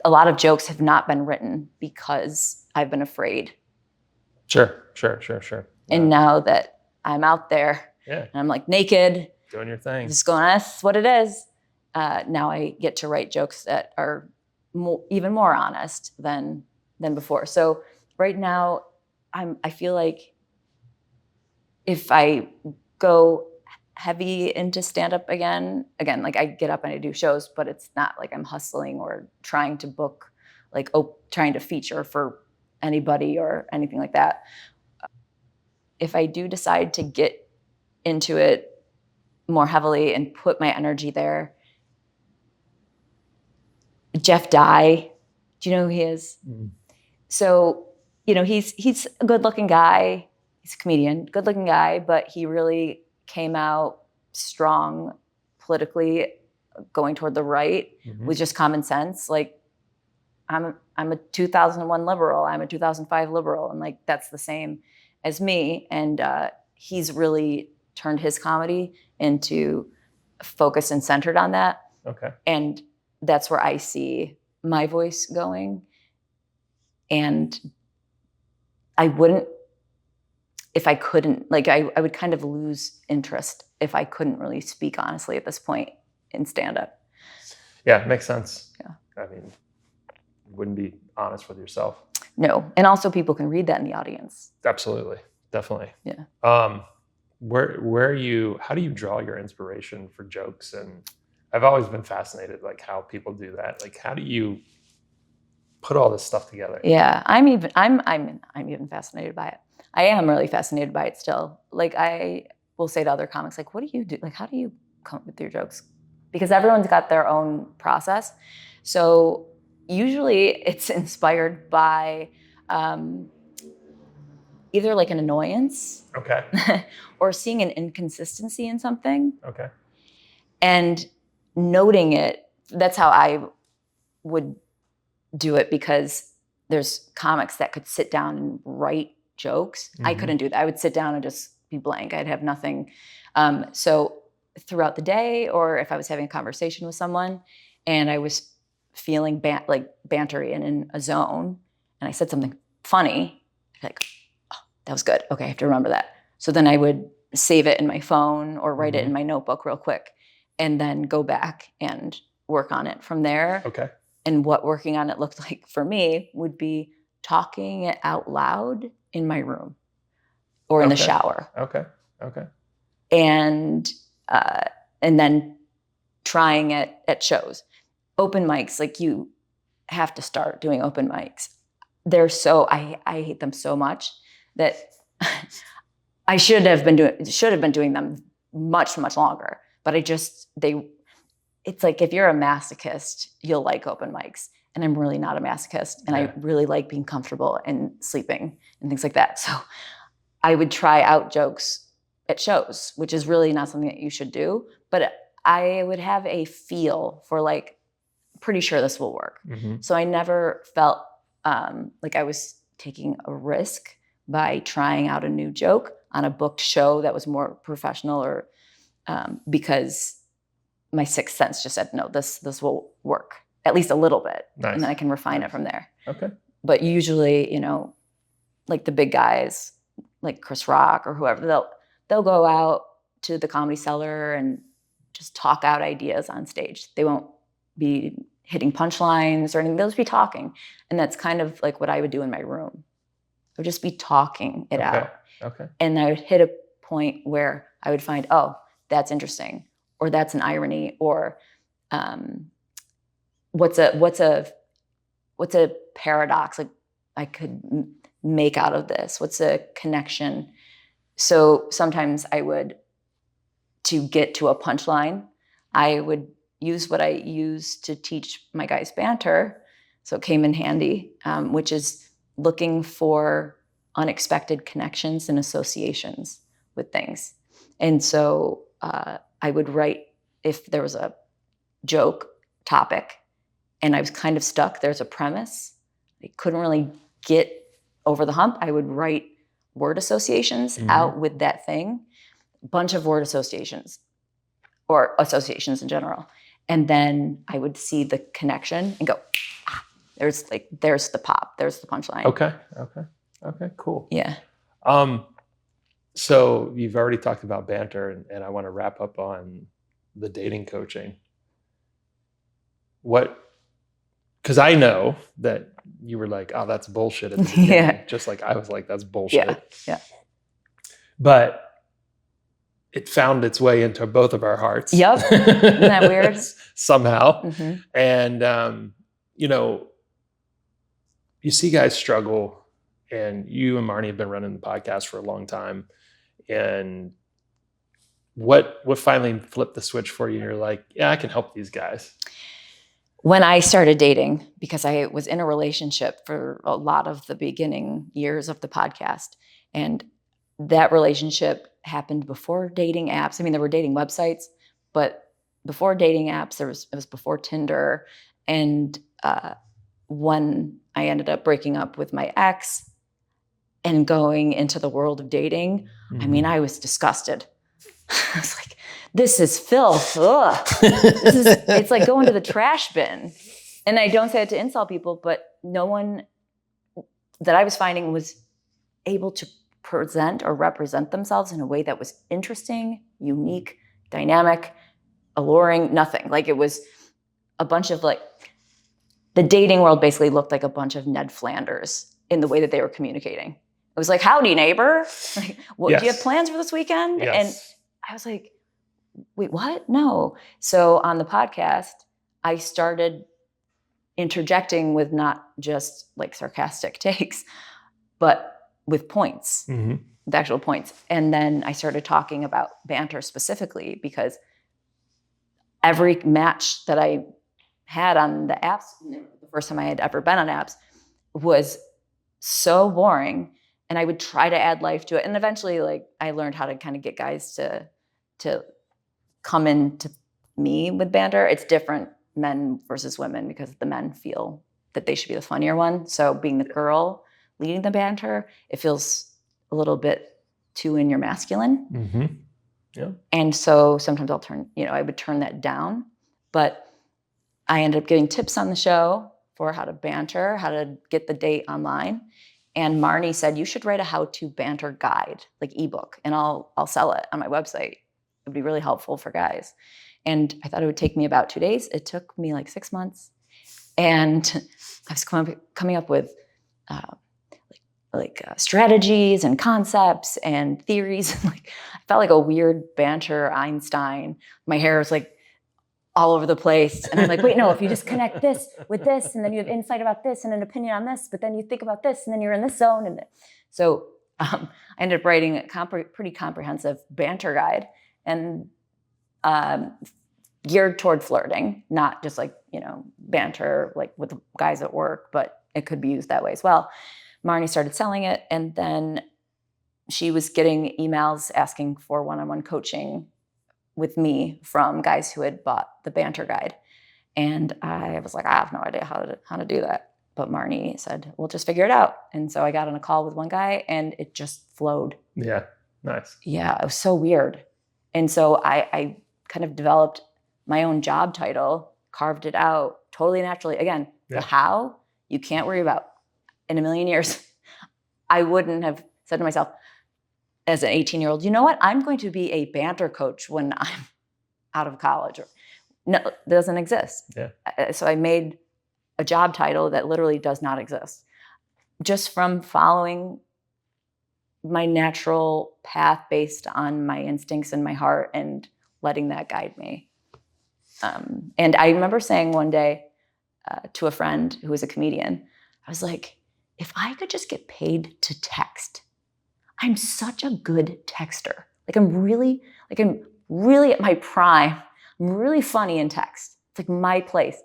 a lot of jokes have not been written because I've been afraid.
Sure.
And now that I'm out there and I'm like naked,
doing your thing,
just going, that's what it is. Now I get to write jokes that are even more honest than before. So right now I feel like if I go heavy into stand-up again, like I get up and I do shows, but it's not like I'm hustling or trying to book, like trying to feature for anybody or anything like that. If I do decide to get into it more heavily and put my energy there, Jeff Dye, do you know who he is? Mm-hmm. So, he's a good-looking guy. He's a comedian, good-looking guy, but he really came out strong politically, going toward the right with just common sense. Like, I'm a 2001 liberal. I'm a 2005 liberal. And like, that's the same as me. And he's really turned his comedy into focused and centered on that.
Okay.
And that's where I see my voice going. And I wouldn't, if I couldn't, like I would kind of lose interest if I couldn't really speak honestly at this point in stand-up.
Yeah, makes sense.
Yeah.
I mean, you wouldn't be honest with yourself.
No. And also people can read that in the audience.
Absolutely. Definitely.
Yeah.
How do you draw your inspiration for jokes? And I've always been fascinated, like how people do that. Like, how do you put all this stuff together?
Yeah, I'm even fascinated by it. I am really fascinated by it still. Like I will say to other comics, like, what do you do? Like, how do you come up with your jokes? Because everyone's got their own process. So usually it's inspired by either like an annoyance,
Okay.
or seeing an inconsistency in something
Okay.
and noting it. That's how I would do it, because there's comics that could sit down and write jokes. I couldn't do that. I would sit down and just be blank. I'd have nothing. So throughout the day, or if I was having a conversation with someone and I was feeling bantery and in a zone, and I said something funny, I'd be like, oh, that was good. Okay, I have to remember that. So then I would save it in my phone or write it in my notebook real quick, and then go back and work on it from there.
Okay.
And what working on it looked like for me would be talking it out loud in my room or in the shower.
Okay. Okay.
And then trying it at shows. Open mics, like you have to start doing open mics. I hate them so much that I should have been doing them much, much longer. But it's like if you're a masochist, you'll like open mics. And I'm really not a masochist. And I really like being comfortable and sleeping and things like that. So I would try out jokes at shows, which is really not something that you should do. But I would have a feel for like, pretty sure this will work. So I never felt like I was taking a risk by trying out a new joke on a booked show that was more professional, or because my sixth sense just said, no, this will work at least a little bit.
Nice.
And then I can refine it from there.
Okay.
But usually, like the big guys, like Chris Rock or whoever, they'll go out to the Comedy Cellar and just talk out ideas on stage. They won't be hitting punchlines or anything. They'll just be talking. And that's kind of like what I would do in my room. I would just be talking it out.
Okay.
And I would hit a point where I would find, oh, that's interesting, or that's an irony, or what's a paradox like I could make out of this? What's a connection? So sometimes I would, to get to a punchline, I would use what I use to teach my guys Banter. So it came in handy, which is looking for unexpected connections and associations with things. And so I would write, if there was a joke topic and I was kind of stuck, there's a premise, I couldn't really get over the hump, I would write word associations out with that thing, a bunch of word associations, or associations in general. And then I would see the connection and go, there's the pop, there's the punchline.
Okay, cool.
Yeah.
So you've already talked about Banter, and I want to wrap up on the dating coaching. Because I know that you were like, oh, that's bullshit at the beginning, just like I was like, that's bullshit.
Yeah.
But it found its way into both of our hearts.
Yep. Isn't that weird?
Somehow.
Mm-hmm.
And, you see guys struggle, and you and Marnie have been running the podcast for a long time. And what finally flipped the switch for you? You're like, yeah, I can help these guys.
When I started dating, because I was in a relationship for a lot of the beginning years of the podcast, and that relationship happened before dating apps. I mean, there were dating websites, but before dating apps, it was before Tinder. And when I ended up breaking up with my ex and going into the world of dating, I mean, I was disgusted. I was like, this is filth. Ugh. It's like going to the trash bin. And I don't say it to insult people, but no one that I was finding was able to present or represent themselves in a way that was interesting, unique, dynamic, alluring, nothing. Like it was a bunch of like, the dating world basically looked like a bunch of Ned Flanders in the way that they were communicating. It was like, howdy, neighbor. Like, what,
Yes.
do you have plans for this weekend?
Yes.
And I was like, wait, what? No. So on the podcast, I started interjecting with not just like sarcastic takes, but with points, with actual points. And then I started talking about banter specifically because every match that I had on the apps, the first time I had ever been on apps, was so boring. And I would try to add life to it. And eventually, like, I learned how to kind of get guys to come into me with banter. It's different men versus women because the men feel that they should be the funnier one. So being the girl leading the banter, it feels a little bit too in your masculine.
Yeah.
And so sometimes I would turn that down. But I ended up giving tips on the show for how to banter, how to get the date online. And Marnie said, you should write a how-to banter guide, like ebook, and I'll sell it on my website. It would be really helpful for guys. And I thought it would take me about 2 days. It took me like 6 months. And I was coming up with strategies and concepts and theories. Like, I felt like a weird banter Einstein. My hair was like all over the place. And I'm like, wait, no, if you just connect this with this, and then you have insight about this and an opinion on this, but then you think about this, and then you're in this zone. And so I ended up writing a pretty comprehensive banter guide, and geared toward flirting, not just like, banter like with guys at work, but it could be used that way as well. Marnie started selling it, and then she was getting emails asking for one-on-one coaching with me from guys who had bought the banter guide. And I was like, I have no idea how to do that. But Marnie said, we'll just figure it out. And so I got on a call with one guy, and it just flowed.
Yeah. Nice.
Yeah, it was so weird. And so I kind of developed my own job title, carved it out totally naturally. Again, the how, you can't worry about. In a million years, I wouldn't have said to myself as an 18-year-old, you know what? I'm going to be a banter coach when I'm out of college. No, it doesn't exist.
Yeah.
So I made a job title that literally does not exist, just from following my natural path based on my instincts and my heart and letting that guide me. And I remember saying one day to a friend who was a comedian, I was like, if I could just get paid to text, I'm such a good texter. Like I'm really at my prime. I'm really funny in text. It's like my place.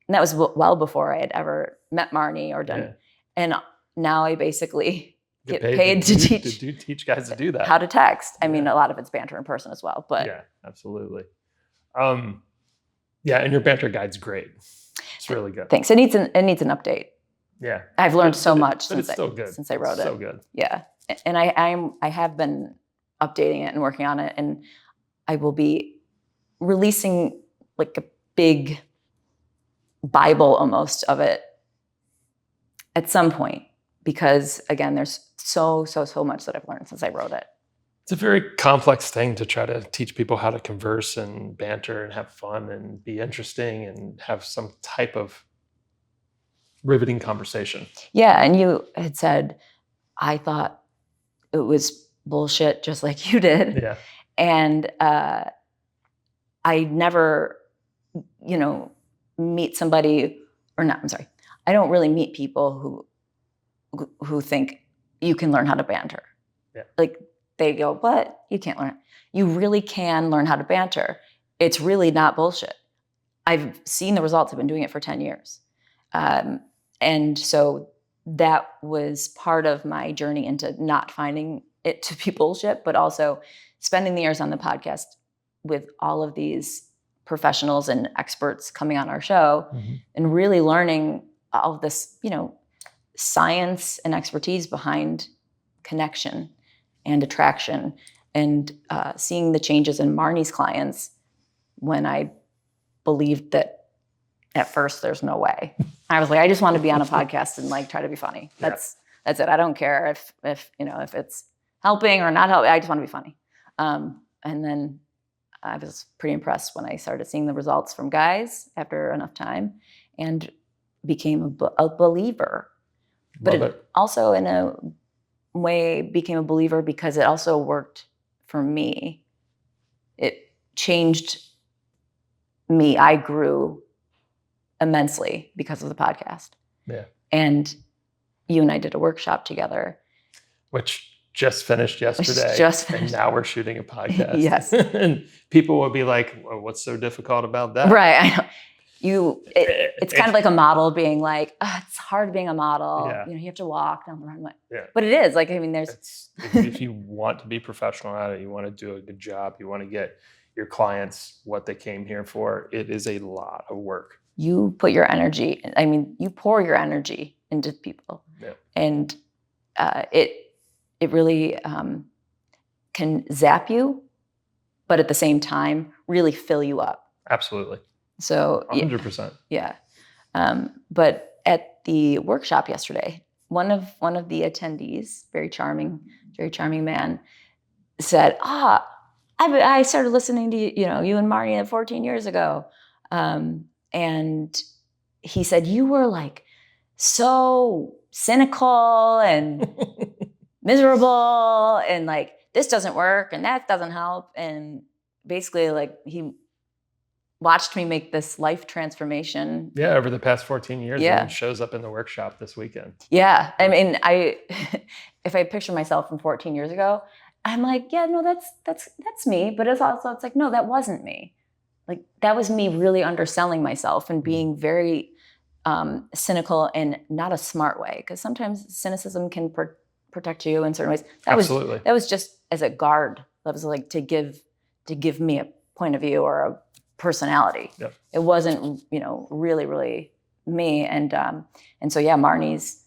And that was well before I had ever met Marnie or done.
Yeah.
And now I basically get paid to
teach guys to do that.
How to text. I mean, a lot of it's banter in person as well, but
yeah, absolutely. Yeah, and your banter guide's great. It's really good.
Thanks. It needs an update.
Yeah,
I've learned so much
since
I wrote it.
So good.
Yeah, and I have been updating it and working on it, and I will be releasing like a big Bible almost of it at some point, because again, there's so much that I've learned since I wrote it.
It's a very complex thing to try to teach people how to converse and banter and have fun and be interesting and have some type of riveting conversation.
Yeah, and you had said, I thought it was bullshit just like you did.
Yeah.
And I never, meet somebody, or not, I'm sorry. I don't really meet people who think you can learn how to banter.
Yeah.
Like they go, what? You can't learn. You really can learn how to banter. It's really not bullshit. I've seen the results. I've been doing it for 10 years. And so that was part of my journey into not finding it to be bullshit, but also spending the years on the podcast with all of these professionals and experts coming on our show, and really learning all of this, science and expertise behind connection and attraction, and seeing the changes in Marnie's clients when I believed that at first there's no way. I was like, I just want to be on a podcast and like try to be funny. That's it. I don't care if it's helping or not helping. I just want to be funny. And then I was pretty impressed when I started seeing the results from guys after enough time, and became a believer. But it also, in a way, became a believer because it also worked for me. It changed me. I grew immensely because of the podcast.
Yeah.
And you and I did a workshop together.
Which just finished yesterday. And now we're shooting a podcast.
Yes.
And people will be like, well, what's so difficult about that?
Right. I know. It's kind of like a model being like, it's hard being a model.
Yeah.
You have to walk down the runway.
Yeah.
But it is. Like, I mean,
if you want to be professional at it, you want to do a good job, you want to get your clients what they came here for, it is a lot of work.
You put your energy, you pour your energy into people.
Yeah.
And it really can zap you, but at the same time, really fill you up.
Absolutely.
So
100%.
Yeah. But at the workshop yesterday, one of the attendees, very charming man, said, I started listening to you and Marnie 14 years ago. And he said, you were like so cynical and miserable, and like, this doesn't work and that doesn't help. And basically, like, he watched me make this life transformation.
Yeah, over the past 14 years,
Yeah.
and it shows up in the workshop this weekend.
Yeah. I mean, if I picture myself from 14 years ago, I'm like, yeah, no, that's me. But it's like, no, that wasn't me. Like, that was me really underselling myself and being very cynical in not a smart way. Because sometimes cynicism can protect you in certain ways.
Absolutely.
That was just as a guard. That was like to give me a point of view or a personality.
Yep.
It wasn't, really, really me. And so yeah, Marnie's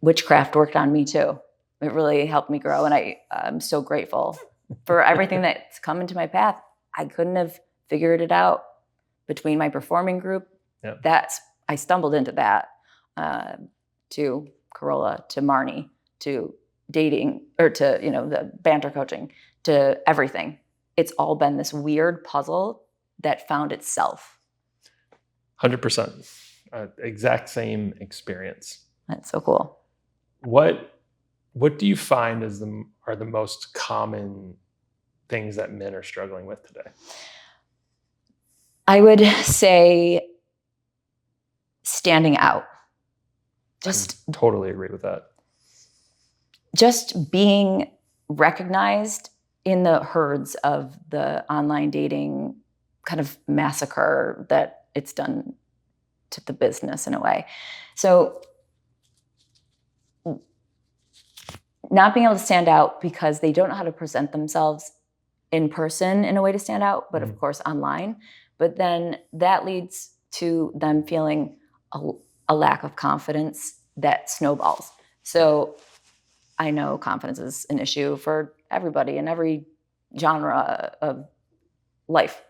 witchcraft worked on me too. It really helped me grow, and I'm so grateful for everything that's come into my path. I couldn't have figured it out between my performing group.
Yep.
I stumbled into that, to Carolla, to Marnie, to dating, or to the banter coaching, to everything. It's all been this weird puzzle that found itself.
100%. Exact same experience.
That's so cool.
What do you find are the most common things that men are struggling with today?
I would say standing out.
I totally agree with that.
Just being recognized in the herds of the online dating kind of massacre that it's done to the business in a way. So not being able to stand out because they don't know how to present themselves in person in a way to stand out, but of course online. But then that leads to them feeling a lack of confidence that snowballs. So I know confidence is an issue for everybody in every genre of life.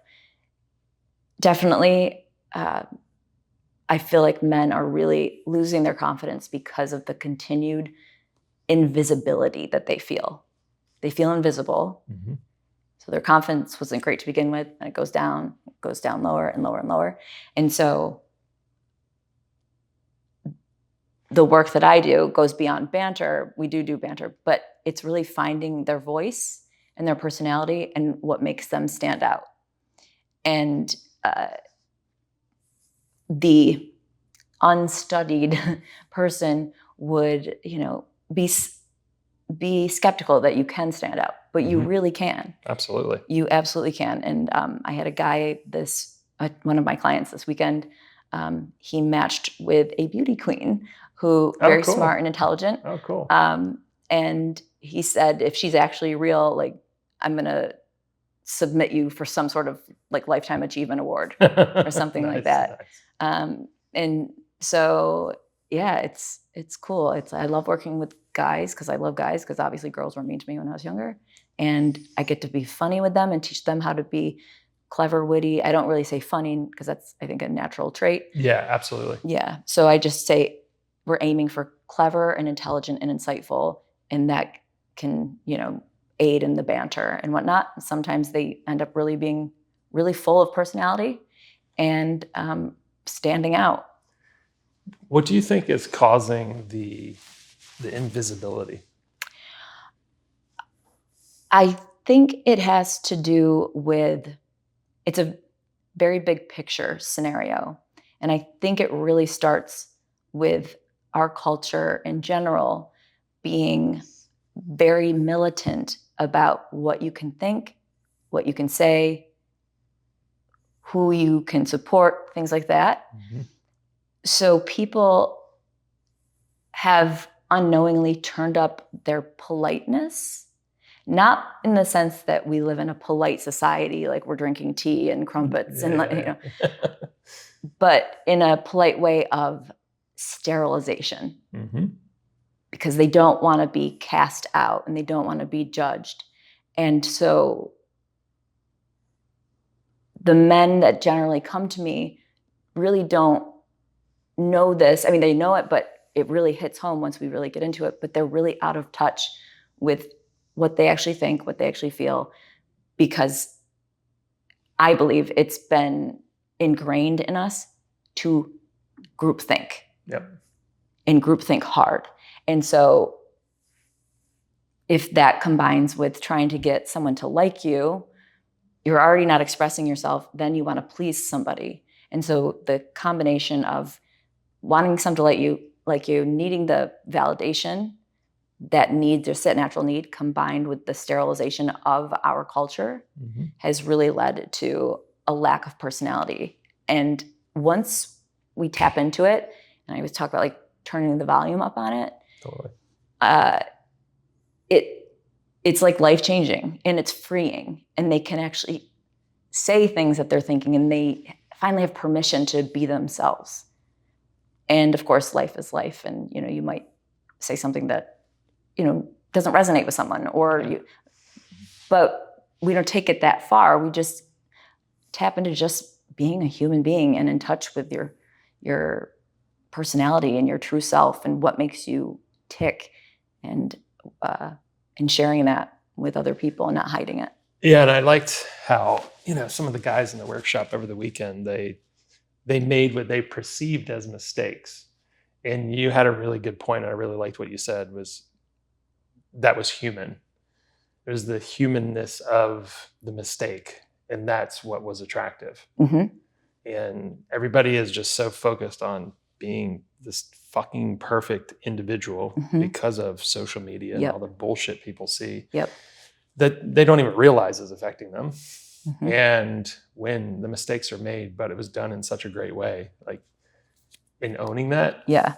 Definitely, I feel like men are really losing their confidence because of the continued invisibility that they feel. They feel invisible. Mm-hmm. So their confidence wasn't great to begin with, and it goes down lower and lower and lower. And so the work that I do goes beyond banter. We do banter, but it's really finding their voice and their personality and what makes them stand out. And the unstudied person would, be skeptical that you can stand out, but you really can.
Absolutely.
You absolutely can. And I had a guy, one of my clients this weekend, he matched with a beauty queen who very
cool.
smart and intelligent.
Oh, cool.
And he said, if she's actually real, like, I'm going to submit you for some sort of like lifetime achievement award or something
Nice,
like that. And so, yeah, it's cool. I love working with guys because I love guys, because obviously girls were mean to me when I was younger. And I get to be funny with them and teach them how to be clever, witty. I don't really say funny because that's, I think, a natural trait.
Yeah, absolutely.
Yeah. So I just say we're aiming for clever and intelligent and insightful, and that can, aid in the banter and whatnot. Sometimes they end up really being really full of personality and standing out.
What do you think is causing the invisibility?
I think it has to do with, it's a very big picture scenario. And I think it really starts with our culture in general being very militant about what you can think, what you can say, who you can support, things like that.
Mm-hmm.
So people have unknowingly turned up their politeness, not in the sense that we live in a polite society, like we're drinking tea and crumpets, but in a polite way of sterilization,
Mm-hmm.
because they don't want to be cast out and they don't want to be judged. And so the men that generally come to me really don't know this. I mean, they know it, but it really hits home once we really get into it. But they're really out of touch with what they actually think, what they actually feel, because I believe it's been ingrained in us to groupthink.
Yep.
And groupthink hard. And so if that combines with trying to get someone to like you, you're already not expressing yourself, then you want to please somebody. And so the combination of wanting someone to like you, needing the validation, that need, just that natural need, combined with the sterilization of our culture,
Mm-hmm.
has really led to a lack of personality. And once we tap into it, and I always talk about like turning the volume up on it,
Totally.
It's like life-changing and it's freeing, and they can actually say things that they're thinking, and they finally have permission to be themselves. And of course, life is life, and you might say something that doesn't resonate with someone, but we don't take it that far. We just tap into just being a human being and in touch with your personality and your true self and what makes you tick, and sharing that with other people and not hiding it.
Yeah, and I liked how some of the guys in the workshop over the weekend, they made what they perceived as mistakes, and you had a really good point. And I really liked what you said, was that was human. It was the humanness of the mistake, and that's what was attractive.
Mm-hmm.
And everybody is just so focused on being this fucking perfect individual
Mm-hmm.
because of social media and all the bullshit people see,
Yep.
that they don't even realize is affecting them.
Mm-hmm.
And when the mistakes are made, but it was done in such a great way, like in owning that,
Yeah.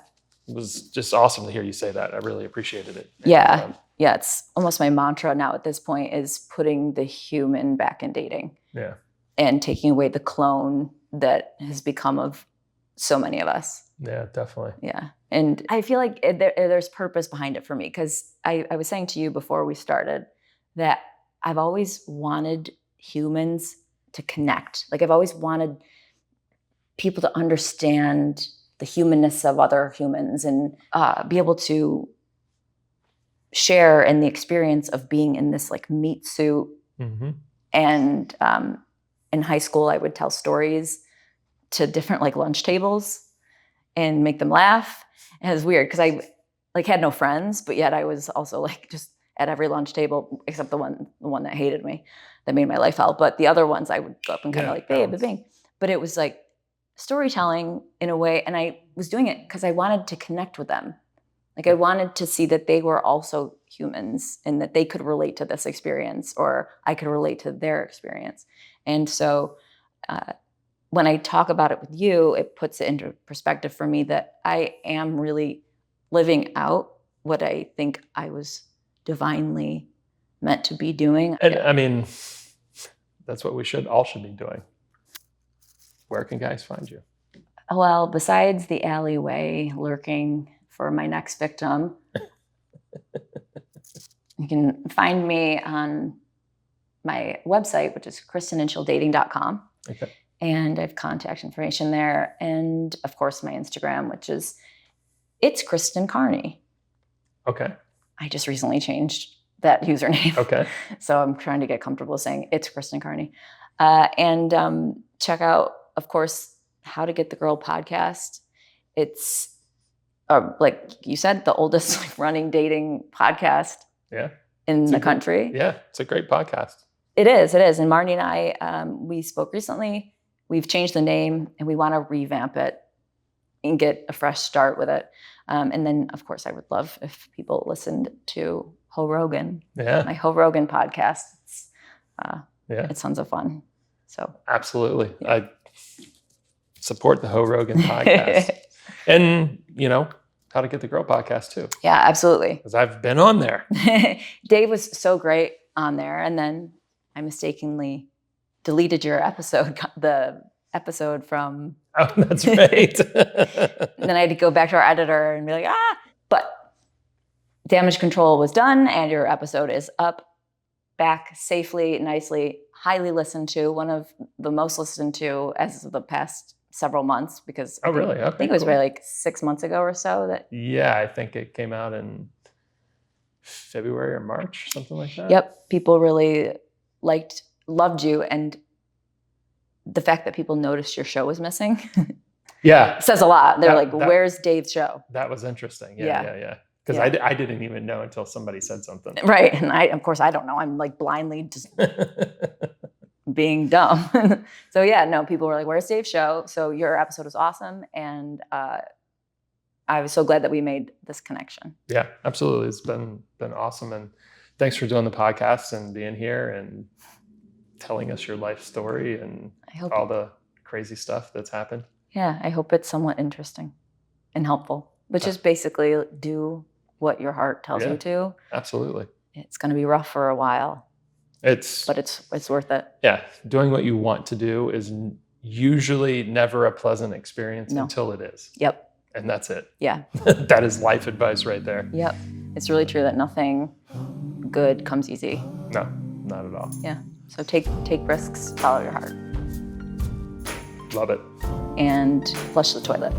it was just awesome to hear you say that. I really appreciated it.
Yeah.
And,
Yeah. It's almost my mantra now at this point, is putting the human back in dating.
yeah.
And taking away the clone that has become of so many of us.
Yeah, definitely.
Yeah. And I feel like there's purpose behind it for me, because I was saying to you before we started that I've always wanted humans to connect. Like I've always wanted people to understand the humanness of other humans and be able to share in the experience of being in this like meat suit.
Mm-hmm.
And in high school, I would tell stories to different like lunch tables and make them laugh. And it was weird because I like had no friends, but yet I was also like just at every lunch table except the one that hated me, that made my life hell. But the other ones I would go up and kind of like, babe, bing. But it was like storytelling in a way. And I was doing it because I wanted to connect with them. Like I wanted to see that they were also humans and that they could relate to this experience, or I could relate to their experience. And so when I talk about it with you, it puts it into perspective for me that I am really living out what I think I was divinely meant to be doing.
And I mean, that's what we all should be doing. Where can guys find you?
Well, besides the alleyway lurking for my next victim, you can find me on my website, which is kristenandchilldating.com.
Okay.
And I have contact information there. And of course, my Instagram, which is It's Kristen Carney.
Okay.
I just recently changed that username.
Okay.
So I'm trying to get comfortable saying It's Kristen Carney. And check out, of course, How to Get the Girl podcast. It's, like you said, the oldest running dating podcast in the country.
Yeah, it's a great podcast.
It is. And Marnie and I, we spoke recently. We've changed the name and we want to revamp it and get a fresh start with it. And then, of course, I would love if people listened to Hoe Rogan, my Hoe Rogan podcast. It's tons of fun. So
absolutely, I support the Hoe Rogan podcast, and How to Get the Girl podcast too.
Yeah, absolutely.
Because I've been on there.
Dave was so great on there, and then I mistakenly deleted your episode, the episode from.
Oh, that's right.
And then I had to go back to our editor and be like, but damage control was done, and your episode is up, back safely, nicely, highly listened to, one of the most listened to as of the past several months, because
really? Okay,
I think it was really like 6 months ago or so that.
Yeah, I think it came out in February or March, something like that.
Yep, people really loved you, and the fact that people noticed your show was missing says a lot. They're like, where's Dave's show?
That was interesting. Yeah. Because I didn't even know until somebody said something.
Right. And of course, I don't know. I'm like blindly just being dumb. So people were like, where's Dave's show? So your episode was awesome. And I was so glad that we made this connection.
Yeah, absolutely. It's been awesome. And thanks for doing the podcast and being here and telling us your life story and all the crazy stuff that's happened.
Yeah, I hope it's somewhat interesting and helpful, which is basically do what your heart tells you to.
Absolutely.
It's going to be rough for a while. But it's worth it.
Yeah, doing what you want to do is usually never a pleasant experience until it is.
Yep.
And that's it.
Yeah.
That is life advice right there.
Yep. It's really true that nothing good comes easy.
No, not at all.
Yeah. So take risks, follow your heart.
Love it.
And flush the toilet.